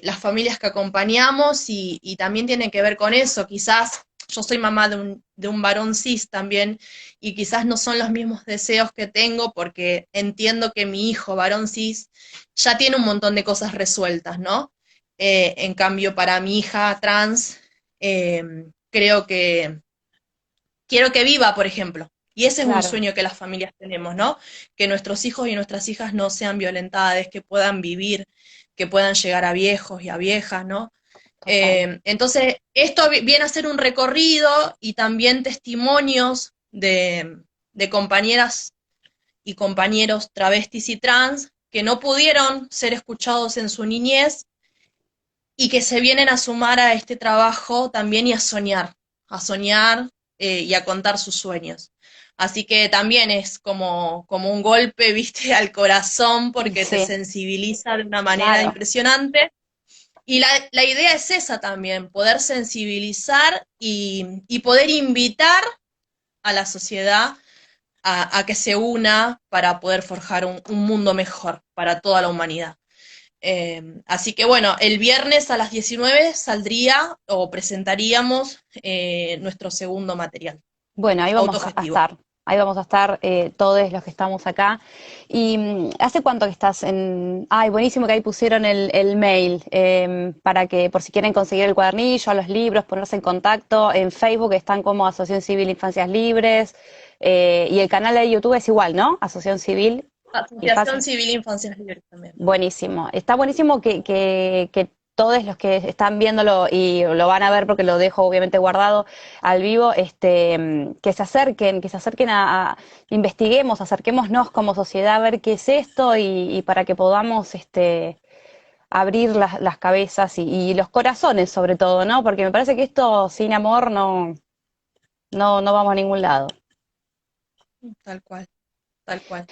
[SPEAKER 2] las familias que acompañamos y también tienen que ver con eso. Quizás yo soy mamá de un varón cis también y quizás no son los mismos deseos que tengo porque entiendo que mi hijo varón cis ya tiene un montón de cosas resueltas, ¿no? En cambio, para mi hija trans, creo que quiero que viva, por ejemplo. Y ese es un
[SPEAKER 1] Claro,
[SPEAKER 2] sueño que las familias tenemos, ¿no? Que nuestros hijos y nuestras hijas no sean violentadas, que puedan vivir, que puedan llegar a viejos y a viejas, ¿no?
[SPEAKER 1] total.
[SPEAKER 2] Entonces, esto viene a ser un recorrido y también testimonios de compañeras y compañeros travestis y trans que no pudieron ser escuchados en su niñez y que se vienen a sumar a este trabajo también y a soñar y a contar sus sueños. Así que también es como un golpe, viste, al corazón
[SPEAKER 1] Y
[SPEAKER 2] porque te
[SPEAKER 1] sí,
[SPEAKER 2] sensibiliza de una manera
[SPEAKER 1] claro.
[SPEAKER 2] impresionante. Y la idea es esa también, poder sensibilizar y poder invitar a la sociedad a que se una para poder forjar un mundo mejor para toda la humanidad. Así que bueno, el viernes a las 19 saldría o presentaríamos nuestro segundo material,
[SPEAKER 1] Bueno, ahí vamos a
[SPEAKER 2] autogestivo.
[SPEAKER 1] estar. Ahí vamos a estar todos los que estamos acá. ¿Y hace cuánto que estás en...? Ay, buenísimo que ahí pusieron el mail para que, por si quieren conseguir el cuadernillo, los libros, ponerse en contacto. En Facebook están como Asociación Civil Infancias Libres. Y el canal de YouTube es igual, ¿no? Asociación Civil
[SPEAKER 2] Asociación
[SPEAKER 1] Infancias.
[SPEAKER 2] Civil Infancias Libres también.
[SPEAKER 1] Buenísimo. Está buenísimo que todos los que están viéndolo y lo van a ver porque lo dejo obviamente guardado al vivo, que se acerquen investiguemos, acerquémonos como sociedad a ver qué es esto y para que podamos abrir las cabezas y los corazones sobre todo, ¿no? Porque me parece que esto sin amor no vamos a ningún lado.
[SPEAKER 2] Tal cual, tal cual.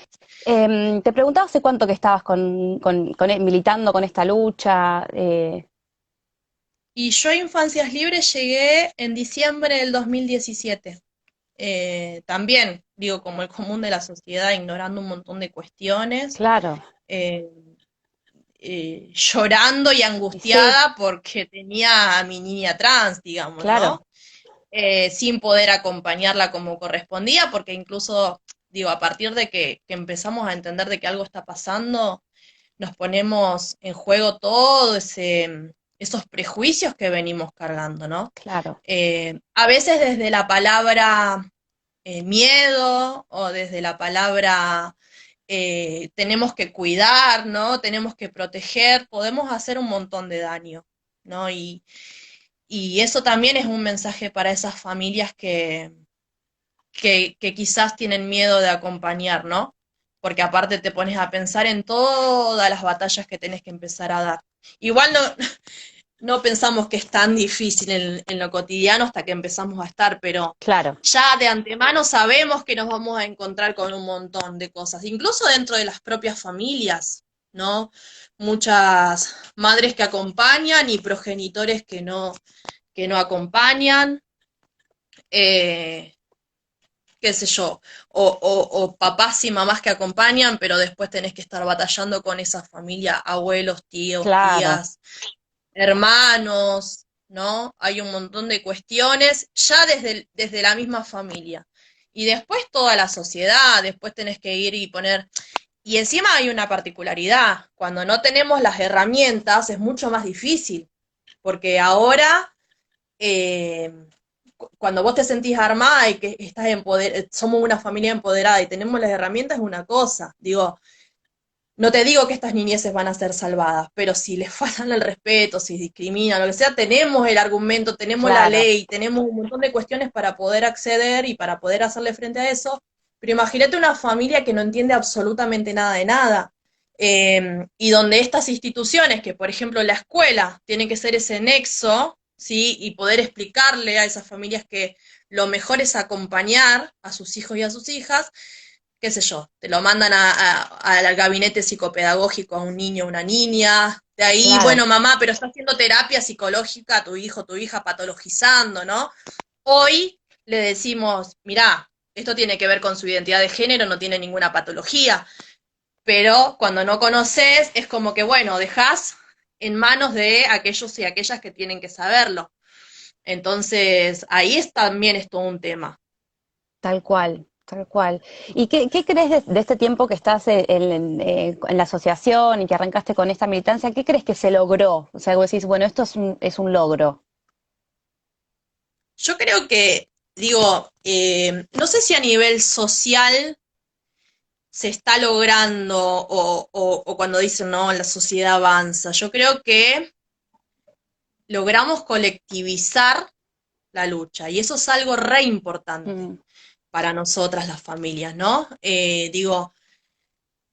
[SPEAKER 1] Te preguntaba hace cuánto que estabas militando con esta lucha.
[SPEAKER 2] Y yo a Infancias Libres llegué en diciembre del 2017. También, digo, como el común de la sociedad, ignorando un montón de cuestiones,
[SPEAKER 1] Claro,
[SPEAKER 2] eh, llorando y
[SPEAKER 1] y sí,
[SPEAKER 2] angustiada porque tenía a mi niña trans, digamos,
[SPEAKER 1] claro,
[SPEAKER 2] ¿no? Sin poder acompañarla como correspondía, porque incluso, digo, a partir de que empezamos a entender de que algo está pasando, nos ponemos en juego todo esos prejuicios que venimos cargando, ¿no?
[SPEAKER 1] claro.
[SPEAKER 2] A veces desde la palabra miedo o desde la palabra tenemos que cuidar, ¿no? Tenemos que proteger, podemos hacer un montón de daño, ¿no? Y eso también es un mensaje para esas familias que quizás tienen miedo de acompañar, ¿no? Porque aparte te pones a pensar en todas las batallas que tenés que empezar a dar. Igual no pensamos que es tan difícil en lo cotidiano hasta que empezamos a estar, pero
[SPEAKER 1] Claro,
[SPEAKER 2] ya de antemano sabemos que nos vamos a encontrar con un montón de cosas, incluso dentro de las propias familias, ¿no? Muchas madres que acompañan y progenitores que no acompañan, eh, qué sé yo, o papás y mamás que acompañan, pero después tenés que estar batallando con esa familia, abuelos, tíos,
[SPEAKER 1] claro,
[SPEAKER 2] tías, hermanos, ¿no? Hay un montón de cuestiones ya desde la misma familia. Y después toda la sociedad, después tenés que ir y poner... Y encima hay una particularidad, cuando no tenemos las herramientas es mucho más difícil, porque ahora, eh, cuando vos te sentís armada y que estás somos una familia empoderada y tenemos las herramientas es una cosa, digo, no te digo que estas niñeces van a ser salvadas, pero si les faltan el respeto, si discriminan, lo que sea, tenemos el argumento, tenemos la
[SPEAKER 1] claro,
[SPEAKER 2] ley, tenemos un montón de cuestiones para poder acceder y para poder hacerle frente a eso. Pero imagínate una familia que no entiende absolutamente nada de nada. Y donde estas instituciones, que por ejemplo la escuela, tiene que ser ese nexo, ¿sí? Y poder explicarle a esas familias que lo mejor es acompañar a sus hijos y a sus hijas, qué sé yo, te lo mandan al gabinete psicopedagógico a un niño o una niña, de ahí,
[SPEAKER 1] claro,
[SPEAKER 2] bueno, mamá, pero está haciendo terapia psicológica a tu hijo, tu hija, patologizando, ¿no? Hoy le decimos, mirá, esto tiene que ver con su identidad de género, no tiene ninguna patología, pero cuando no conoces, es como que, bueno, dejás en manos de aquellos y aquellas que tienen que saberlo. Entonces, ahí también es todo un tema.
[SPEAKER 1] tal cual, Tal cual. ¿Y qué crees de este tiempo que estás en la asociación y que arrancaste con esta militancia? ¿Qué crees que se logró? O sea, vos decís, bueno, esto es un logro.
[SPEAKER 2] Yo creo que, digo, no sé si a nivel social se está logrando o cuando dicen, no, la sociedad avanza. Yo creo que logramos colectivizar la lucha y eso es algo re importante
[SPEAKER 1] Mm,
[SPEAKER 2] para nosotras las familias, ¿no? Digo,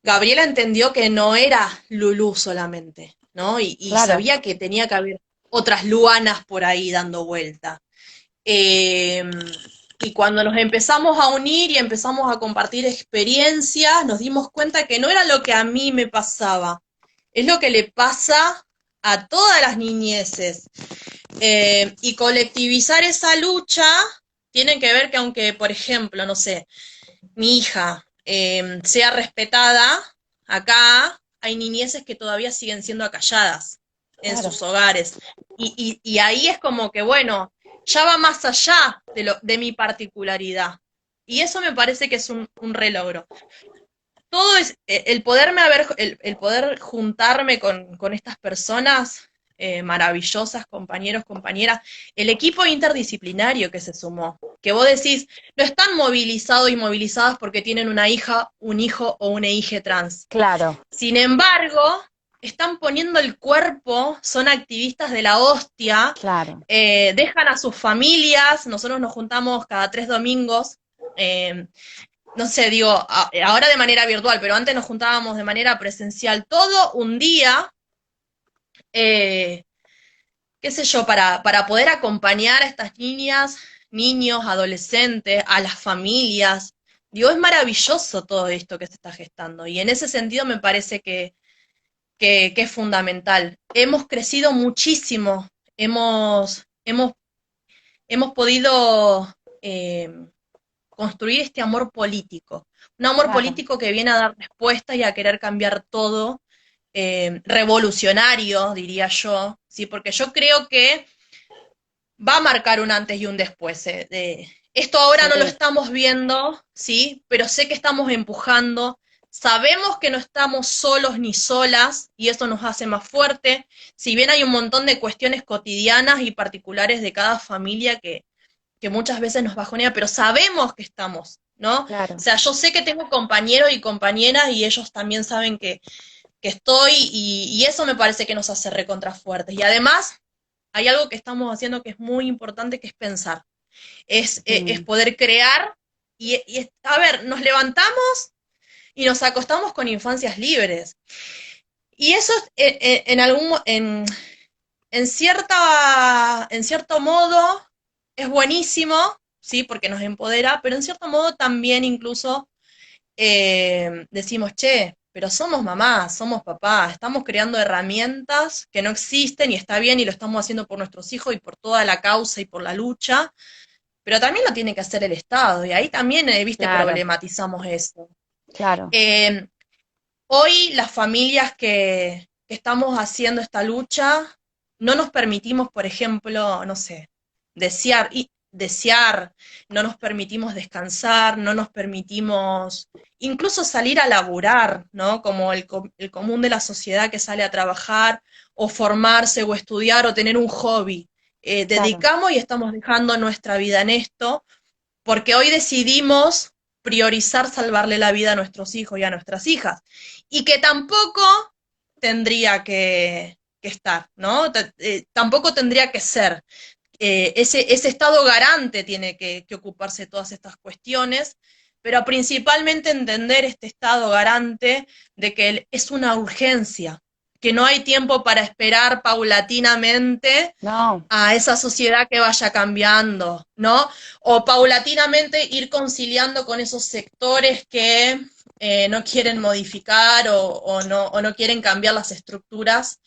[SPEAKER 2] Gabriela entendió que no era Lulú solamente, ¿no? Y
[SPEAKER 1] claro,
[SPEAKER 2] sabía que tenía que haber otras Luanas por ahí dando vuelta. Eh, y cuando nos empezamos a unir y empezamos a compartir experiencias, nos dimos cuenta que no era lo que a mí me pasaba, es lo que le pasa a todas las niñeces. Y colectivizar esa lucha tiene que ver que aunque, por ejemplo, no sé, mi hija sea respetada, acá hay niñeces que todavía siguen siendo acalladas en
[SPEAKER 1] claro.
[SPEAKER 2] sus hogares. Y ahí es como que, bueno, ya va más allá de mi particularidad. Y eso me parece que es un relogro. Todo es el poderme haber, el poder juntarme con estas personas maravillosas, compañeros, compañeras, el equipo interdisciplinario que se sumó, que vos decís, no están movilizados y movilizadas porque tienen una hija, un hijo o una hija trans.
[SPEAKER 1] Claro,
[SPEAKER 2] Sin embargo, están poniendo el cuerpo, son activistas de la hostia,
[SPEAKER 1] claro.
[SPEAKER 2] dejan a sus familias, nosotros nos juntamos cada 3 domingos, eh, no sé, digo, ahora de manera virtual, pero antes nos juntábamos de manera presencial todo un día, eh, qué sé yo, para poder acompañar a estas niñas, niños, adolescentes, a las familias. Digo, es maravilloso todo esto que se está gestando y en ese sentido me parece que es fundamental. Hemos crecido muchísimo, hemos, hemos podido construir este amor político. Un amor
[SPEAKER 1] Claro.
[SPEAKER 2] político que viene a dar respuesta y a querer cambiar todo, revolucionario, diría yo, ¿sí? Porque yo creo que va a marcar un antes y un después. Esto ahora no lo
[SPEAKER 1] Sí,
[SPEAKER 2] estamos viendo, ¿sí? Pero sé que estamos empujando. Sabemos que no estamos solos ni solas y eso nos hace más fuerte. Si bien hay un montón de cuestiones cotidianas y particulares de cada familia que muchas veces nos bajonea, pero sabemos que estamos, ¿no? O
[SPEAKER 1] claro.
[SPEAKER 2] sea, yo sé que tengo compañeros y compañeras y ellos también saben que estoy y eso me parece que nos hace recontra fuertes. Y además, hay algo que estamos haciendo que es muy importante, que es pensar, es
[SPEAKER 1] Mm,
[SPEAKER 2] poder crear a ver, nos levantamos y nos acostamos con infancias libres. Y eso en algún, en cierto modo es buenísimo, ¿sí? Porque nos empodera, pero en cierto modo también incluso decimos, che, pero somos mamás, somos papás, estamos creando herramientas que no existen y está bien y lo estamos haciendo por nuestros hijos y por toda la causa y por la lucha, pero también lo tiene que hacer el Estado y ahí también, viste,
[SPEAKER 1] claro,
[SPEAKER 2] problematizamos eso.
[SPEAKER 1] claro.
[SPEAKER 2] Eh, Hoy las familias que estamos haciendo esta lucha no nos permitimos, por ejemplo, no sé, desear, no nos permitimos descansar, no nos permitimos incluso salir a laburar, ¿no? Como el común de la sociedad que sale a trabajar o formarse o estudiar o tener un hobby.
[SPEAKER 1] Claro.
[SPEAKER 2] Dedicamos y estamos dejando nuestra vida en esto porque hoy decidimos priorizar salvarle la vida a nuestros hijos y a nuestras hijas, y que tampoco tendría que estar, ¿no? Tampoco tendría que ser. Ese Estado garante tiene que ocuparse de todas estas cuestiones, pero principalmente entender este Estado garante de que es una urgencia, que no hay tiempo para esperar paulatinamente
[SPEAKER 1] No,
[SPEAKER 2] a esa sociedad que vaya cambiando, ¿no? O paulatinamente ir conciliando con esos sectores que no quieren modificar o no quieren cambiar las estructuras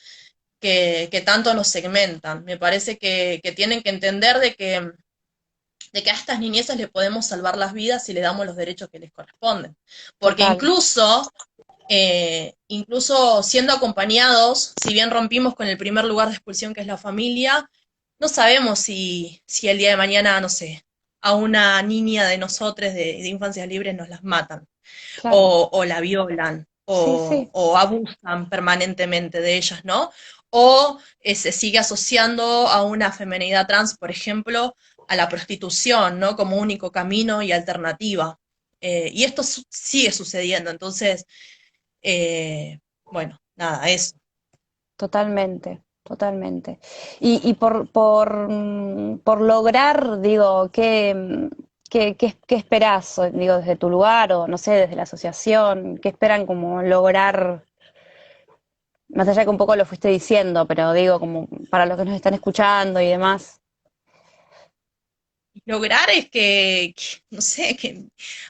[SPEAKER 2] que tanto nos segmentan. Me parece que tienen que entender de que a estas niñezas le podemos salvar las vidas si le damos los derechos que les corresponden. Porque
[SPEAKER 1] total.
[SPEAKER 2] incluso siendo acompañados, si bien rompimos con el primer lugar de expulsión que es la familia, no sabemos si el día de mañana, no sé, a una niña de nosotros de infancias libres nos las matan,
[SPEAKER 1] Claro.
[SPEAKER 2] o la violan,
[SPEAKER 1] Sí, sí,
[SPEAKER 2] o abusan permanentemente de ellas, ¿no? O se sigue asociando a una femenidad trans, por ejemplo, a la prostitución, ¿no? Como único camino y alternativa. Y esto sigue sucediendo, entonces, bueno, nada, eso.
[SPEAKER 1] totalmente, totalmente. Y por lograr, digo, ¿qué esperás, digo, desde tu lugar o no sé, desde la asociación? ¿Qué esperan como lograr, más allá que un poco lo fuiste diciendo, pero digo, como para los que nos están escuchando y demás?
[SPEAKER 2] Lograr es no sé,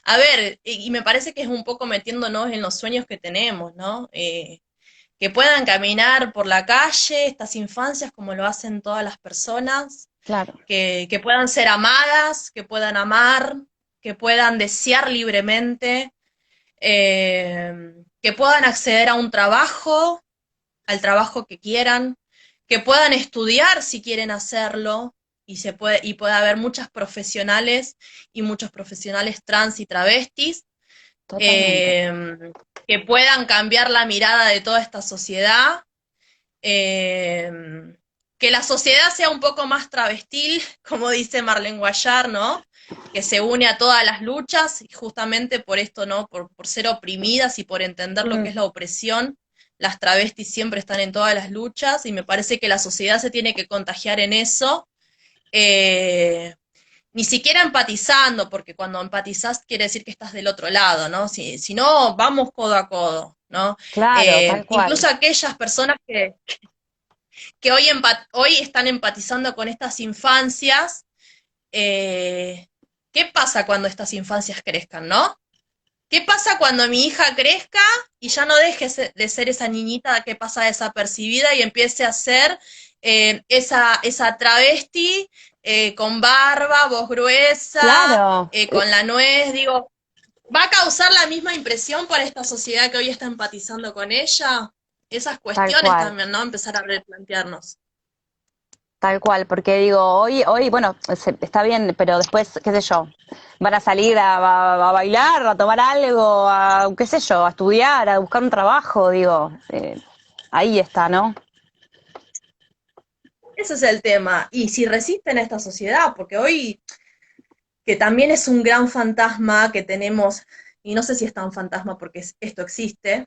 [SPEAKER 2] a ver, y me parece que es un poco metiéndonos en los sueños que tenemos, ¿no? Que puedan caminar por la calle, estas infancias como lo hacen todas las personas,
[SPEAKER 1] Claro,
[SPEAKER 2] que puedan ser amadas, que puedan amar, que puedan desear libremente, que puedan acceder a un trabajo, al trabajo que quieran, que puedan estudiar si quieren hacerlo, y puede haber muchas profesionales y muchos profesionales trans y travestis,
[SPEAKER 1] totalmente.
[SPEAKER 2] eh, que puedan cambiar la mirada de toda esta sociedad, eh, que la sociedad sea un poco más travestil, como dice Marlene Guayar, ¿no? Que se une a todas las luchas, y justamente por esto, ¿no? Por ser oprimidas y por entender lo que
[SPEAKER 1] Mm,
[SPEAKER 2] es la opresión, las travestis siempre están en todas las luchas, y me parece que la sociedad se tiene que contagiar en eso. Eh, Ni siquiera empatizando, porque cuando empatizás quiere decir que estás del otro lado, ¿no? Si no, vamos codo a codo, ¿no?
[SPEAKER 1] claro, tal
[SPEAKER 2] Incluso
[SPEAKER 1] cual.
[SPEAKER 2] aquellas personas que hoy están empatizando con estas infancias, eh, ¿qué pasa cuando estas infancias crezcan, no? ¿Qué pasa cuando mi hija crezca y ya no deje de ser esa niñita que pasa desapercibida y empiece a ser esa travesti con barba, voz gruesa,
[SPEAKER 1] Claro,
[SPEAKER 2] con la nuez? Digo, ¿va a causar la misma impresión para esta sociedad que hoy está empatizando con ella? Esas
[SPEAKER 1] tal
[SPEAKER 2] cuestiones
[SPEAKER 1] cual.
[SPEAKER 2] también, ¿no? Empezar a replantearnos.
[SPEAKER 1] Tal cual, porque digo, hoy, bueno, está bien, pero después, qué sé yo, van a salir a bailar, a tomar algo, a, qué sé yo, a estudiar, a buscar un trabajo, digo, ahí está, ¿no?
[SPEAKER 2] Ese es el tema. Y si resisten a esta sociedad, porque hoy, que también es un gran fantasma que tenemos, y no sé si es tan fantasma porque esto existe,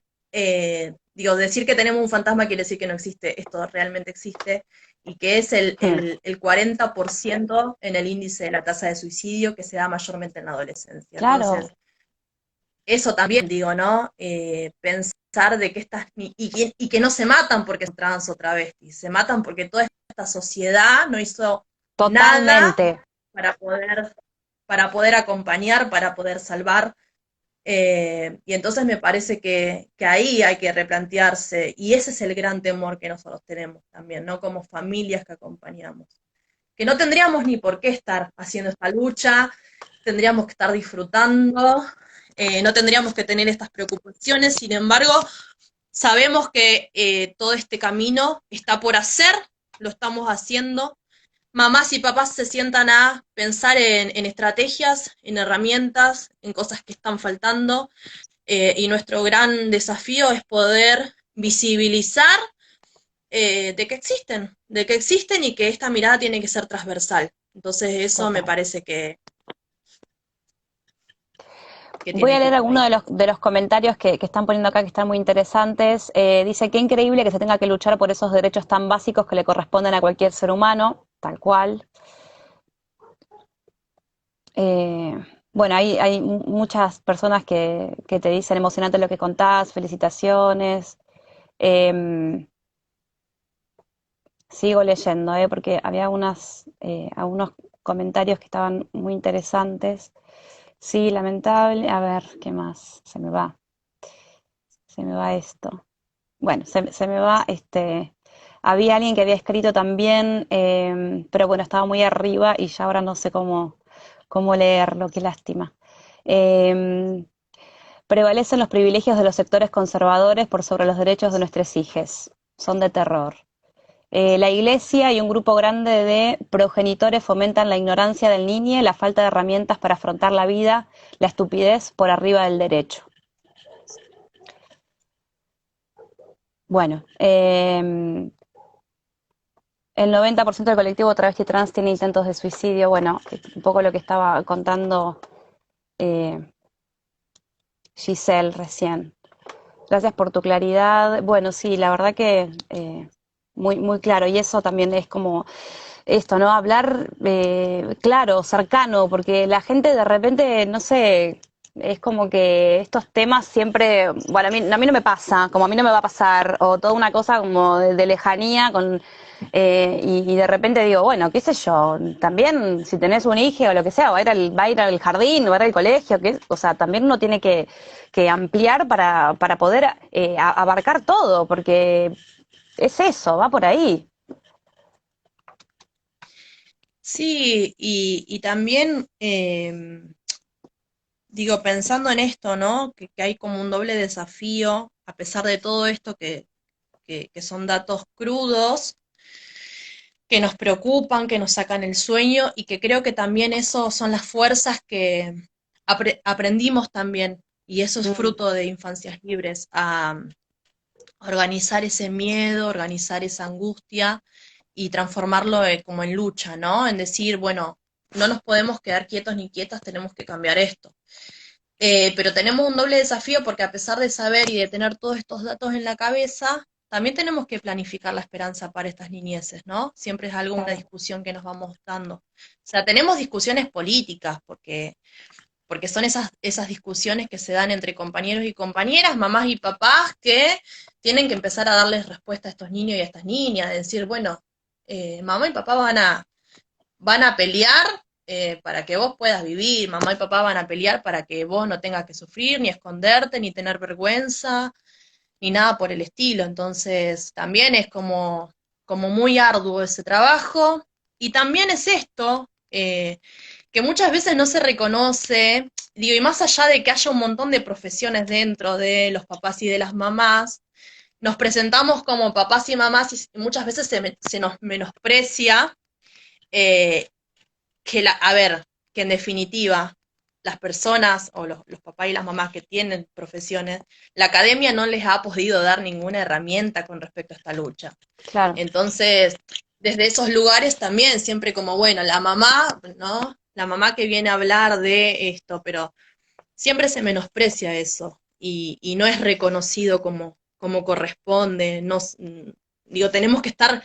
[SPEAKER 2] digo, decir que tenemos un fantasma quiere decir que no existe, esto realmente existe, y que es
[SPEAKER 1] Hmm,
[SPEAKER 2] el 40% en el índice de la tasa de suicidio que se da mayormente en la adolescencia.
[SPEAKER 1] claro,
[SPEAKER 2] Entonces, eso también digo, ¿no? Pensar de que y que no se matan porque son trans o travestis, se matan porque toda esta sociedad no hizo nada
[SPEAKER 1] totalmente.
[SPEAKER 2] para poder, para poder acompañar, para poder salvar. Y entonces me parece que ahí hay que replantearse, y ese es el gran temor que nosotros tenemos también, ¿no? Como familias que acompañamos. Que no tendríamos ni por qué estar haciendo esta lucha, tendríamos que estar disfrutando, no tendríamos que tener estas preocupaciones. Sin embargo, sabemos que todo este camino está por hacer, lo estamos haciendo. Mamás y papás se sientan a pensar en estrategias, en herramientas, en cosas que están faltando, y nuestro gran desafío es poder visibilizar de que existen y que esta mirada tiene que ser transversal. Entonces eso me
[SPEAKER 1] Total.
[SPEAKER 2] parece que
[SPEAKER 1] Voy
[SPEAKER 2] tiene
[SPEAKER 1] a
[SPEAKER 2] que ir
[SPEAKER 1] leer
[SPEAKER 2] por
[SPEAKER 1] algunos
[SPEAKER 2] ahí.
[SPEAKER 1] de los comentarios que están poniendo acá que están muy interesantes. Dice, qué increíble que se tenga que luchar por esos derechos tan básicos que le corresponden a cualquier ser humano, tal cual. Eh, bueno, hay muchas personas que te dicen emocionante lo que contás, felicitaciones. Eh, Sigo leyendo, porque había algunos comentarios que estaban muy interesantes. Sí, lamentable. A ver, ¿qué más? Se me va esto. Bueno, se me va Había alguien que había escrito también, pero bueno, estaba muy arriba y ya ahora no sé cómo leerlo, qué lástima. Eh, Prevalecen los privilegios de los sectores conservadores por sobre los derechos de nuestros hijos. Son de terror. La iglesia y un grupo grande de progenitores fomentan la ignorancia del niño, la falta de herramientas para afrontar la vida, la estupidez por arriba del derecho. Bueno, el 90% del colectivo travesti trans tiene intentos de suicidio. Bueno, un poco lo que estaba contando eh, Giselle recién. Gracias por tu claridad. Bueno, sí, la verdad que muy, muy claro. Y eso también es como esto, ¿no? Hablar claro, cercano, porque la gente de repente, no sé, es como que estos temas siempre, bueno, a mí no me pasa, como a mí no me va a pasar, o toda una cosa como de lejanía con... y de repente digo, bueno, qué sé yo, también si tenés un hijo o lo que sea, va a ir al jardín, va a ir al colegio, o sea, también uno tiene que ampliar para poder abarcar todo, porque es eso, va por ahí.
[SPEAKER 2] Sí, y también, digo, pensando en esto, ¿no? Que hay como un doble desafío, a pesar de todo esto que son datos crudos, que nos preocupan, que nos sacan el sueño y que creo que también eso son las fuerzas que aprendimos también, y eso es
[SPEAKER 1] Mm,
[SPEAKER 2] fruto de infancias libres, a organizar ese miedo, organizar esa angustia y transformarlo como en lucha, ¿no? En decir, bueno, no nos podemos quedar quietos ni quietas, tenemos que cambiar esto. Pero tenemos un doble desafío porque a pesar de saber y de tener todos estos datos en la cabeza, también tenemos que planificar la esperanza para estas niñeces, ¿no? Siempre es algo, una
[SPEAKER 1] claro.
[SPEAKER 2] discusión que nos vamos dando. O sea, tenemos discusiones políticas, porque son esas discusiones que se dan entre compañeros y compañeras, mamás y papás, que tienen que empezar a darles respuesta a estos niños y a estas niñas, decir, bueno, mamá y papá van a pelear para que vos puedas vivir, mamá y papá van a pelear para que vos no tengas que sufrir, ni esconderte, ni tener vergüenza, ni nada por el estilo. Entonces, también es como muy arduo ese trabajo. Y también es esto, que muchas veces no se reconoce, digo, y más allá de que haya un montón de profesiones dentro de los papás y de las mamás, nos presentamos como papás y mamás y muchas veces se nos menosprecia eh, a ver, que en definitiva las personas o los papás y las mamás que tienen profesiones, la academia no les ha podido dar ninguna herramienta con respecto a esta lucha.
[SPEAKER 1] Claro,
[SPEAKER 2] Entonces, desde esos lugares también, siempre como, bueno, la mamá, ¿no? La mamá que viene a hablar de esto, pero siempre se menosprecia eso y no es reconocido como corresponde. No, digo, tenemos que estar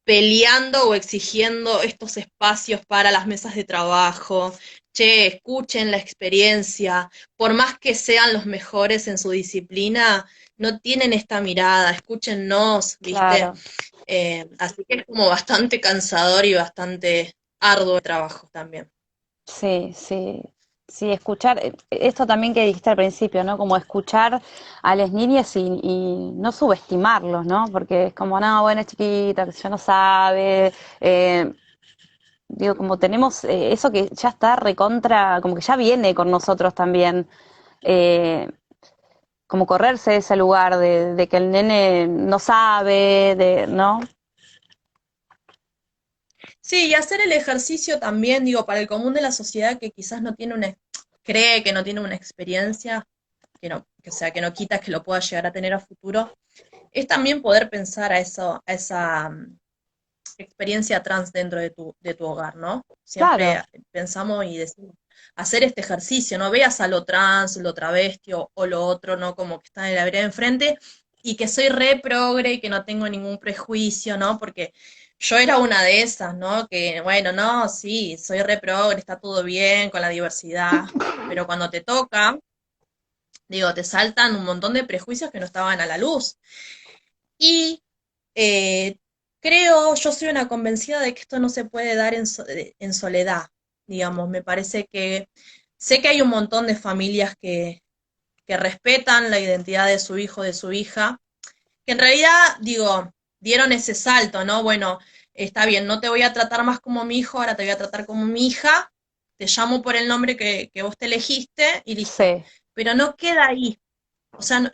[SPEAKER 2] peleando o exigiendo estos espacios para las mesas de trabajo. Che, escuchen la experiencia, por más que sean los mejores en su disciplina, no tienen esta mirada, escúchennos, ¿viste?
[SPEAKER 1] claro.
[SPEAKER 2] Así que es como bastante cansador y bastante arduo el trabajo también.
[SPEAKER 1] Sí, sí. Sí, escuchar, esto también que dijiste al principio, ¿no? Como escuchar a las niñas y no subestimarlos, ¿no? Porque es como, no, bueno, es chiquita, que ya no sabe. Digo, como tenemos eso que ya está recontra, como que ya viene con nosotros también. eh, Como correrse de ese lugar de que el nene no sabe, ¿no?
[SPEAKER 2] Sí, y hacer el ejercicio también, digo, para el común de la sociedad que quizás no tiene cree que no tiene una experiencia, que no, que, o sea, que no quita que lo pueda llegar a tener a futuro, es también poder pensar a esa experiencia trans dentro de tu hogar, ¿no? Siempre
[SPEAKER 1] Claro,
[SPEAKER 2] pensamos y decimos, hacer este ejercicio, no veas a lo trans, lo travesti o lo otro, ¿no? Como que está en la vereda enfrente y que soy re progre y que no tengo ningún prejuicio, ¿no? Porque yo era una de esas, ¿no? Que, bueno, no, sí, soy re progre, está todo bien con la diversidad, pero cuando te toca, digo, te saltan un montón de prejuicios que no estaban a la luz. Y eh, yo soy una convencida de que esto no se puede dar en soledad, digamos. Me parece que sé que hay un montón de familias que respetan la identidad de su hijo, de su hija, que en realidad, digo, dieron ese salto, ¿no? Bueno, está bien, no te voy a tratar más como mi hijo, ahora te voy a tratar como mi hija, te llamo por el nombre que vos te elegiste y listo.
[SPEAKER 1] sí,
[SPEAKER 2] Pero no queda ahí, O sea,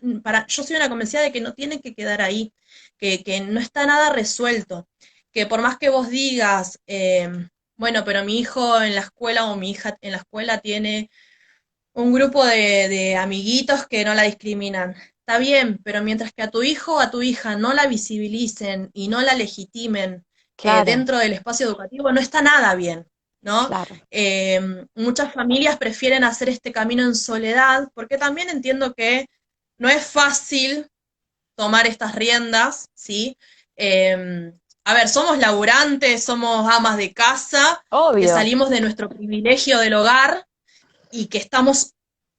[SPEAKER 2] yo soy una convencida de que no tiene que quedar ahí, que no está nada resuelto, que por más que vos digas, bueno, pero mi hijo en la escuela o mi hija en la escuela tiene un grupo de amiguitos que no la discriminan. Está bien, pero mientras que a tu hijo o a tu hija no la visibilicen y no la legitimen
[SPEAKER 1] Claro,
[SPEAKER 2] dentro del espacio educativo, no está nada bien, ¿no?
[SPEAKER 1] claro,
[SPEAKER 2] Muchas familias prefieren hacer este camino en soledad, porque también entiendo que no es fácil tomar estas riendas, ¿sí? A ver, somos laburantes, somos amas de casa, que
[SPEAKER 1] obvio,
[SPEAKER 2] salimos de nuestro privilegio del hogar y que estamos,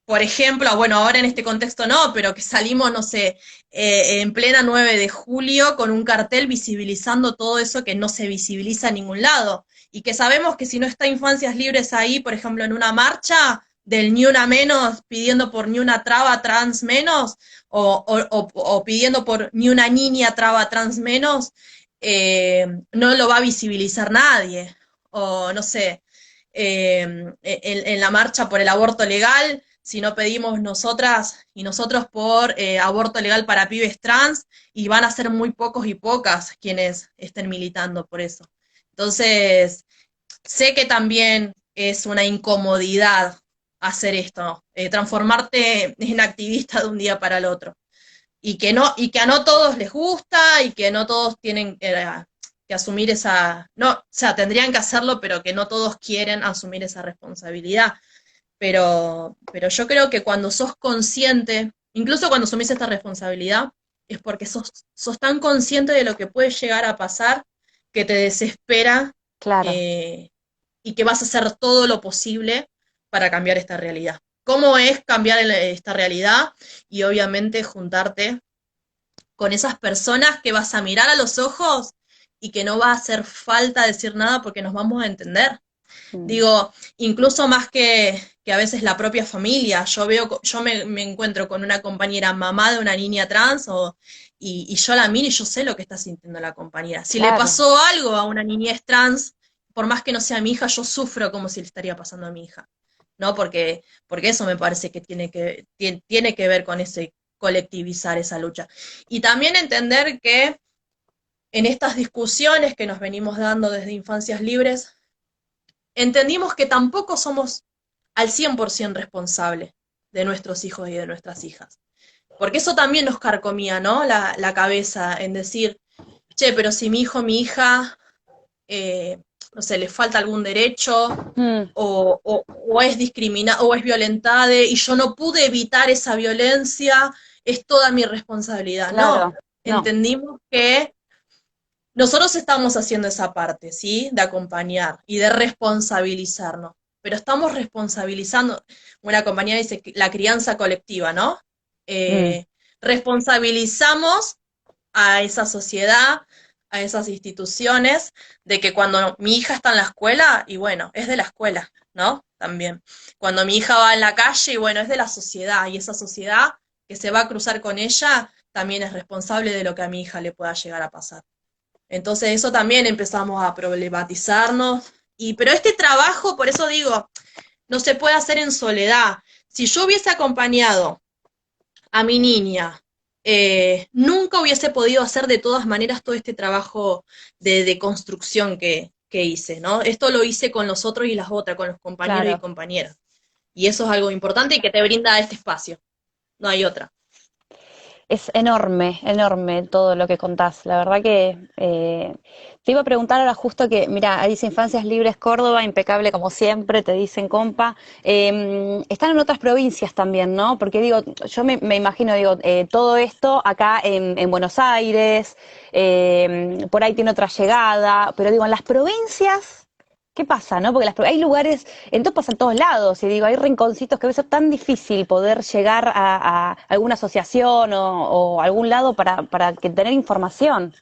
[SPEAKER 2] por ejemplo, bueno, ahora en este contexto no, pero que salimos, no sé, en plena 9 de julio con un cartel visibilizando todo eso que no se visibiliza en ningún lado. Y que sabemos que si no está Infancias Libres ahí, por ejemplo, en una marcha del ni una menos, pidiendo por ni una traba trans menos, o pidiendo por ni una niña traba trans menos, no lo va a visibilizar nadie. O no sé, en la marcha por el aborto legal, si no pedimos nosotras y nosotros por aborto legal para pibes trans, y van a ser muy pocos y pocas quienes estén militando por eso. Entonces, sé que también es una incomodidad hacer esto, transformarte en activista de un día para el otro. Y que no, y que a no todos les gusta, y que no todos tienen que asumir esa, no, o sea, tendrían que hacerlo, pero que no todos quieren asumir esa responsabilidad. Pero yo creo que cuando sos consciente, incluso cuando asumís esta responsabilidad, es porque sos tan consciente de lo que puede llegar a pasar que te desespera,
[SPEAKER 1] claro.
[SPEAKER 2] eh, y que vas a hacer todo lo posible para cambiar esta realidad. ¿Cómo es cambiar esta realidad? Y obviamente juntarte con esas personas que vas a mirar a los ojos y que no va a hacer falta decir nada porque nos vamos a entender.
[SPEAKER 1] Mm.
[SPEAKER 2] Digo, incluso más que a veces la propia familia. Yo me encuentro con una compañera mamá de una niña trans y yo la miro y yo sé lo que está sintiendo la compañera. Si le
[SPEAKER 1] Claro,
[SPEAKER 2] pasó algo a una niñez trans, por más que no sea mi hija, yo sufro como si le estaría pasando a mi hija. ¿No? Porque eso me parece que tiene que ver con ese colectivizar esa lucha. Y también entender que en estas discusiones que nos venimos dando desde Infancias Libres, entendimos que tampoco somos al 100% responsables de nuestros hijos y de nuestras hijas. Porque eso también nos carcomía, ¿no? La cabeza en decir, che, pero si mi hijo, mi hija, no sé, le falta algún derecho
[SPEAKER 1] mm,
[SPEAKER 2] o es discriminada o es violentada y yo no pude evitar esa violencia, es toda mi responsabilidad. No,
[SPEAKER 1] claro, no,
[SPEAKER 2] entendimos que nosotros estamos haciendo esa parte, ¿sí? De acompañar y de responsabilizarnos. Pero estamos responsabilizando, una compañía dice la crianza colectiva, ¿no?
[SPEAKER 1] mm,
[SPEAKER 2] Eh, Responsabilizamos a esa sociedad, a esas instituciones, de que cuando mi hija está en la escuela, y bueno, es de la escuela, ¿no? También. Cuando mi hija va en la calle, y bueno, es de la sociedad, y esa sociedad que se va a cruzar con ella también es responsable de lo que a mi hija le pueda llegar a pasar. Entonces eso también empezamos a problematizarnos. Pero este trabajo, por eso digo, no se puede hacer en soledad. Si yo hubiese acompañado a mi niña, nunca hubiese podido hacer de todas maneras todo este trabajo de construcción que hice, ¿no? Esto lo hice con los otros y las otras, con los compañeros y
[SPEAKER 1] claro.
[SPEAKER 2] compañeras. Y eso es algo importante y que te brinda este espacio. No hay otra.
[SPEAKER 1] Es enorme, enorme todo lo que contás. La verdad que te iba a preguntar ahora justo que, mira, dice Infancias Libres Córdoba, impecable como siempre, te dicen compa. Están en otras provincias también, ¿no? Porque digo, yo me imagino, digo, todo esto acá en Buenos Aires, por ahí tiene otra llegada, pero digo, en las provincias. ¿Qué pasa, no? Porque hay lugares, entonces pasa en todos lados, y digo, hay rinconcitos que a veces es tan difícil poder llegar a alguna asociación o algún lado para que tener información.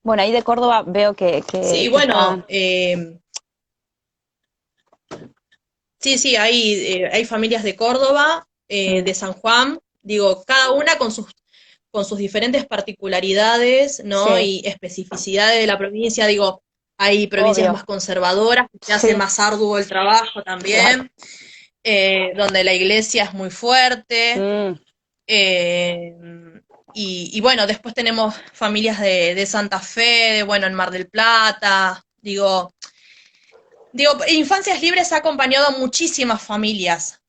[SPEAKER 1] Bueno, ahí de Córdoba veo
[SPEAKER 2] Sí,
[SPEAKER 1] que
[SPEAKER 2] bueno,
[SPEAKER 1] está.
[SPEAKER 2] sí, sí, hay familias de Córdoba,
[SPEAKER 1] Mm,
[SPEAKER 2] de San Juan, digo, cada una con sus diferentes particularidades, ¿no?
[SPEAKER 1] sí,
[SPEAKER 2] Y especificidades de la provincia, digo, hay provincias
[SPEAKER 1] obvio.
[SPEAKER 2] más conservadoras, que se hace
[SPEAKER 1] Sí,
[SPEAKER 2] más arduo el trabajo
[SPEAKER 1] claro.
[SPEAKER 2] también. donde la iglesia es muy fuerte.
[SPEAKER 1] Mm,
[SPEAKER 2] eh, y bueno, después tenemos familias de Santa Fe, de, bueno, en Mar del Plata. Digo, Infancias Libres ha acompañado a muchísimas familias.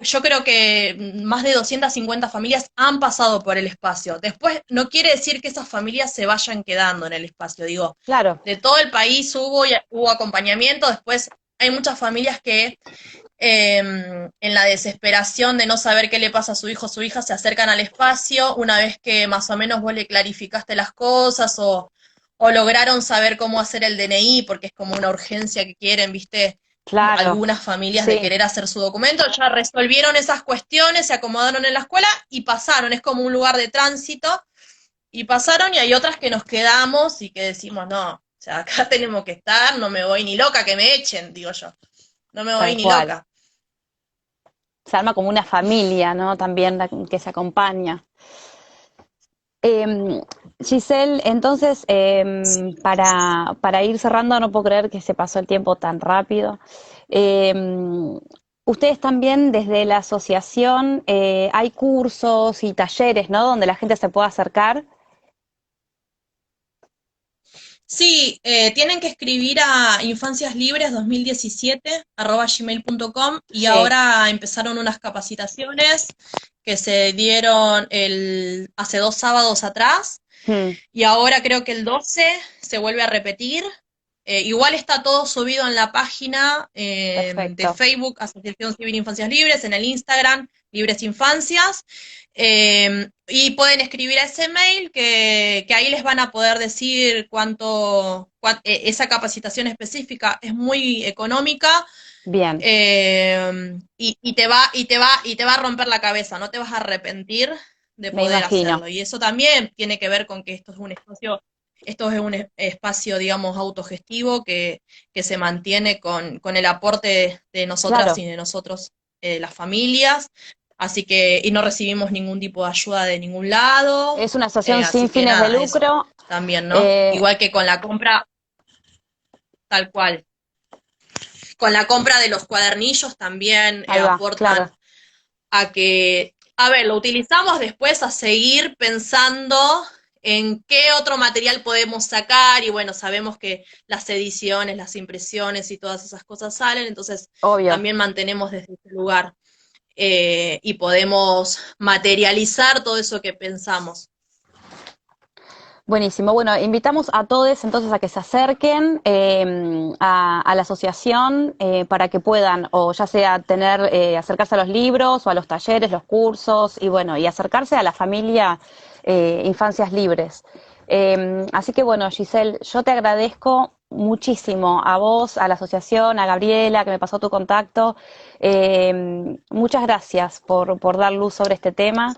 [SPEAKER 2] Yo creo que más de 250 familias han pasado por el espacio. Después, no quiere decir que esas familias se vayan quedando en el espacio. Digo,
[SPEAKER 1] claro,
[SPEAKER 2] de todo el país hubo acompañamiento. Después, hay muchas familias que en la desesperación de no saber qué le pasa a su hijo o su hija, se acercan al espacio una vez que más o menos vos le clarificaste las cosas o lograron saber cómo hacer el DNI, porque es como una urgencia que quieren, viste,
[SPEAKER 1] claro,
[SPEAKER 2] algunas familias de
[SPEAKER 1] sí,
[SPEAKER 2] querer hacer su documento, ya resolvieron esas cuestiones, se acomodaron en la escuela y pasaron, es como un lugar de tránsito y pasaron y hay otras que nos quedamos y que decimos, no, o sea, acá tenemos que estar, no me voy ni loca que me echen, digo yo, no me voy
[SPEAKER 1] tal
[SPEAKER 2] ni
[SPEAKER 1] cual.
[SPEAKER 2] loca.
[SPEAKER 1] Se arma como una familia, ¿no? También que se acompaña. Em, Giselle, entonces, para ir cerrando, no puedo creer que se pasó el tiempo tan rápido. Ustedes también desde la asociación hay cursos y talleres, ¿no? Donde la gente se pueda acercar.
[SPEAKER 2] Sí, tienen que escribir a infanciaslibres2017 @gmail.com y
[SPEAKER 1] Sí.
[SPEAKER 2] ahora empezaron unas capacitaciones que se dieron hace 2 sábados atrás
[SPEAKER 1] Mm,
[SPEAKER 2] y ahora creo que el 12 se vuelve a repetir. Igual está todo subido en la página de
[SPEAKER 1] perfecto.
[SPEAKER 2] Facebook, Asociación Civil Infancias Libres, en el Instagram, Libres Infancias. Y pueden escribir a ese mail que ahí les van a poder decir esa capacitación específica es muy económica.
[SPEAKER 1] Bien,
[SPEAKER 2] Y te va a romper la cabeza, no te vas a arrepentir de
[SPEAKER 1] me
[SPEAKER 2] poder
[SPEAKER 1] imagino.
[SPEAKER 2] hacerlo. Y eso también tiene que ver con que esto es un espacio, digamos, autogestivo que se mantiene con el aporte de nosotras
[SPEAKER 1] Claro,
[SPEAKER 2] y de nosotros, las familias. Así que, y no recibimos ningún tipo de ayuda de ningún lado.
[SPEAKER 1] es una asociación sin
[SPEAKER 2] Así que
[SPEAKER 1] fines de
[SPEAKER 2] nada, eso
[SPEAKER 1] lucro.
[SPEAKER 2] también, ¿no?
[SPEAKER 1] eh,
[SPEAKER 2] Igual que con la compra, tal cual. Con la compra de los cuadernillos también
[SPEAKER 1] Ahí va, claro.
[SPEAKER 2] aportan a ver, lo utilizamos después a seguir pensando en qué otro material podemos sacar y bueno, sabemos que las ediciones, las impresiones y todas esas cosas salen, entonces
[SPEAKER 1] Obvio.
[SPEAKER 2] también mantenemos desde ese lugar y podemos materializar todo eso que pensamos.
[SPEAKER 1] Buenísimo. Bueno, invitamos a todos entonces a que se acerquen a la asociación para que puedan, o ya sea tener, acercarse a los libros o a los talleres, los cursos, y bueno, y acercarse a la familia Infancias Libres. Así que bueno, Giselle, yo te agradezco muchísimo a vos, a la asociación, a Gabriela, que me pasó tu contacto. Muchas gracias por dar luz sobre este tema.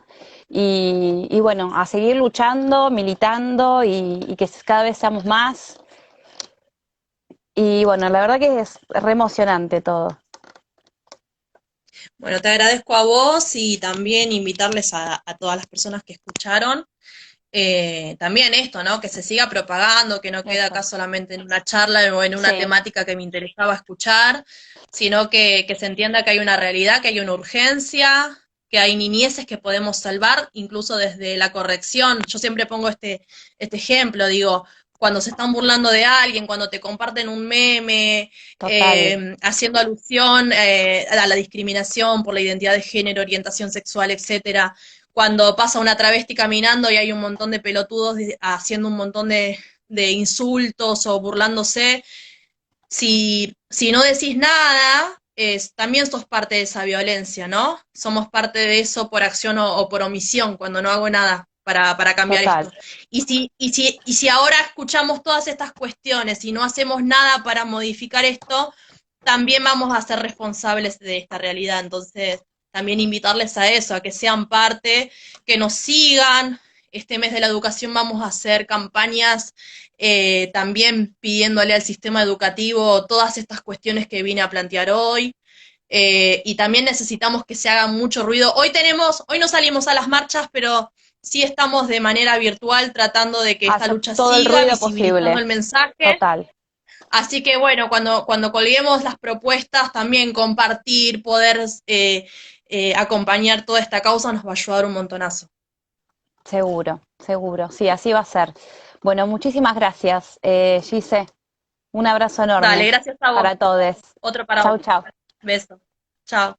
[SPEAKER 1] Y bueno, a seguir luchando, militando y que cada vez seamos más. Y bueno, la verdad que es re emocionante todo.
[SPEAKER 2] Bueno, te agradezco a vos y también invitarles a todas las personas que escucharon. También esto, ¿no? Que se siga propagando, que no quede acá
[SPEAKER 1] Eso.
[SPEAKER 2] solamente en una charla o en una
[SPEAKER 1] Sí,
[SPEAKER 2] temática que me interesaba escuchar, sino que se entienda que hay una realidad, que hay una urgencia, que hay niñeces que podemos salvar, incluso desde la corrección. Yo siempre pongo este ejemplo, digo, cuando se están burlando de alguien, cuando te comparten un meme,
[SPEAKER 1] total.
[SPEAKER 2] haciendo alusión a la discriminación por la identidad de género, orientación sexual, etcétera, cuando pasa una travesti caminando y hay un montón de pelotudos haciendo un montón de insultos o burlándose, si no decís nada, también sos parte de esa violencia, ¿no? Somos parte de eso por acción o por omisión, cuando no hago nada para cambiar
[SPEAKER 1] Total.
[SPEAKER 2] esto. Y si ahora escuchamos todas estas cuestiones y no hacemos nada para modificar esto, también vamos a ser responsables de esta realidad. Entonces, también invitarles a eso, a que sean parte, que nos sigan. Este mes de la educación vamos a hacer campañas también pidiéndole al sistema educativo todas estas cuestiones que vine a plantear hoy. Y también necesitamos que se haga mucho ruido. Hoy no salimos a las marchas, pero sí estamos de manera virtual tratando de que esta
[SPEAKER 1] Hacer
[SPEAKER 2] lucha
[SPEAKER 1] todo el
[SPEAKER 2] siga,
[SPEAKER 1] ruido
[SPEAKER 2] visibilizando
[SPEAKER 1] posible.
[SPEAKER 2] el mensaje.
[SPEAKER 1] Total.
[SPEAKER 2] Así que bueno, cuando colguemos las propuestas, también compartir, poder acompañar toda esta causa nos va a ayudar un montonazo.
[SPEAKER 1] Seguro, seguro, sí, así va a ser. Bueno, muchísimas gracias, Gise. Un abrazo
[SPEAKER 2] Dale,
[SPEAKER 1] enorme
[SPEAKER 2] gracias a vos.
[SPEAKER 1] para todos.
[SPEAKER 2] Otro para
[SPEAKER 1] Chau,
[SPEAKER 2] vos.
[SPEAKER 1] chau.
[SPEAKER 2] Beso. Chao.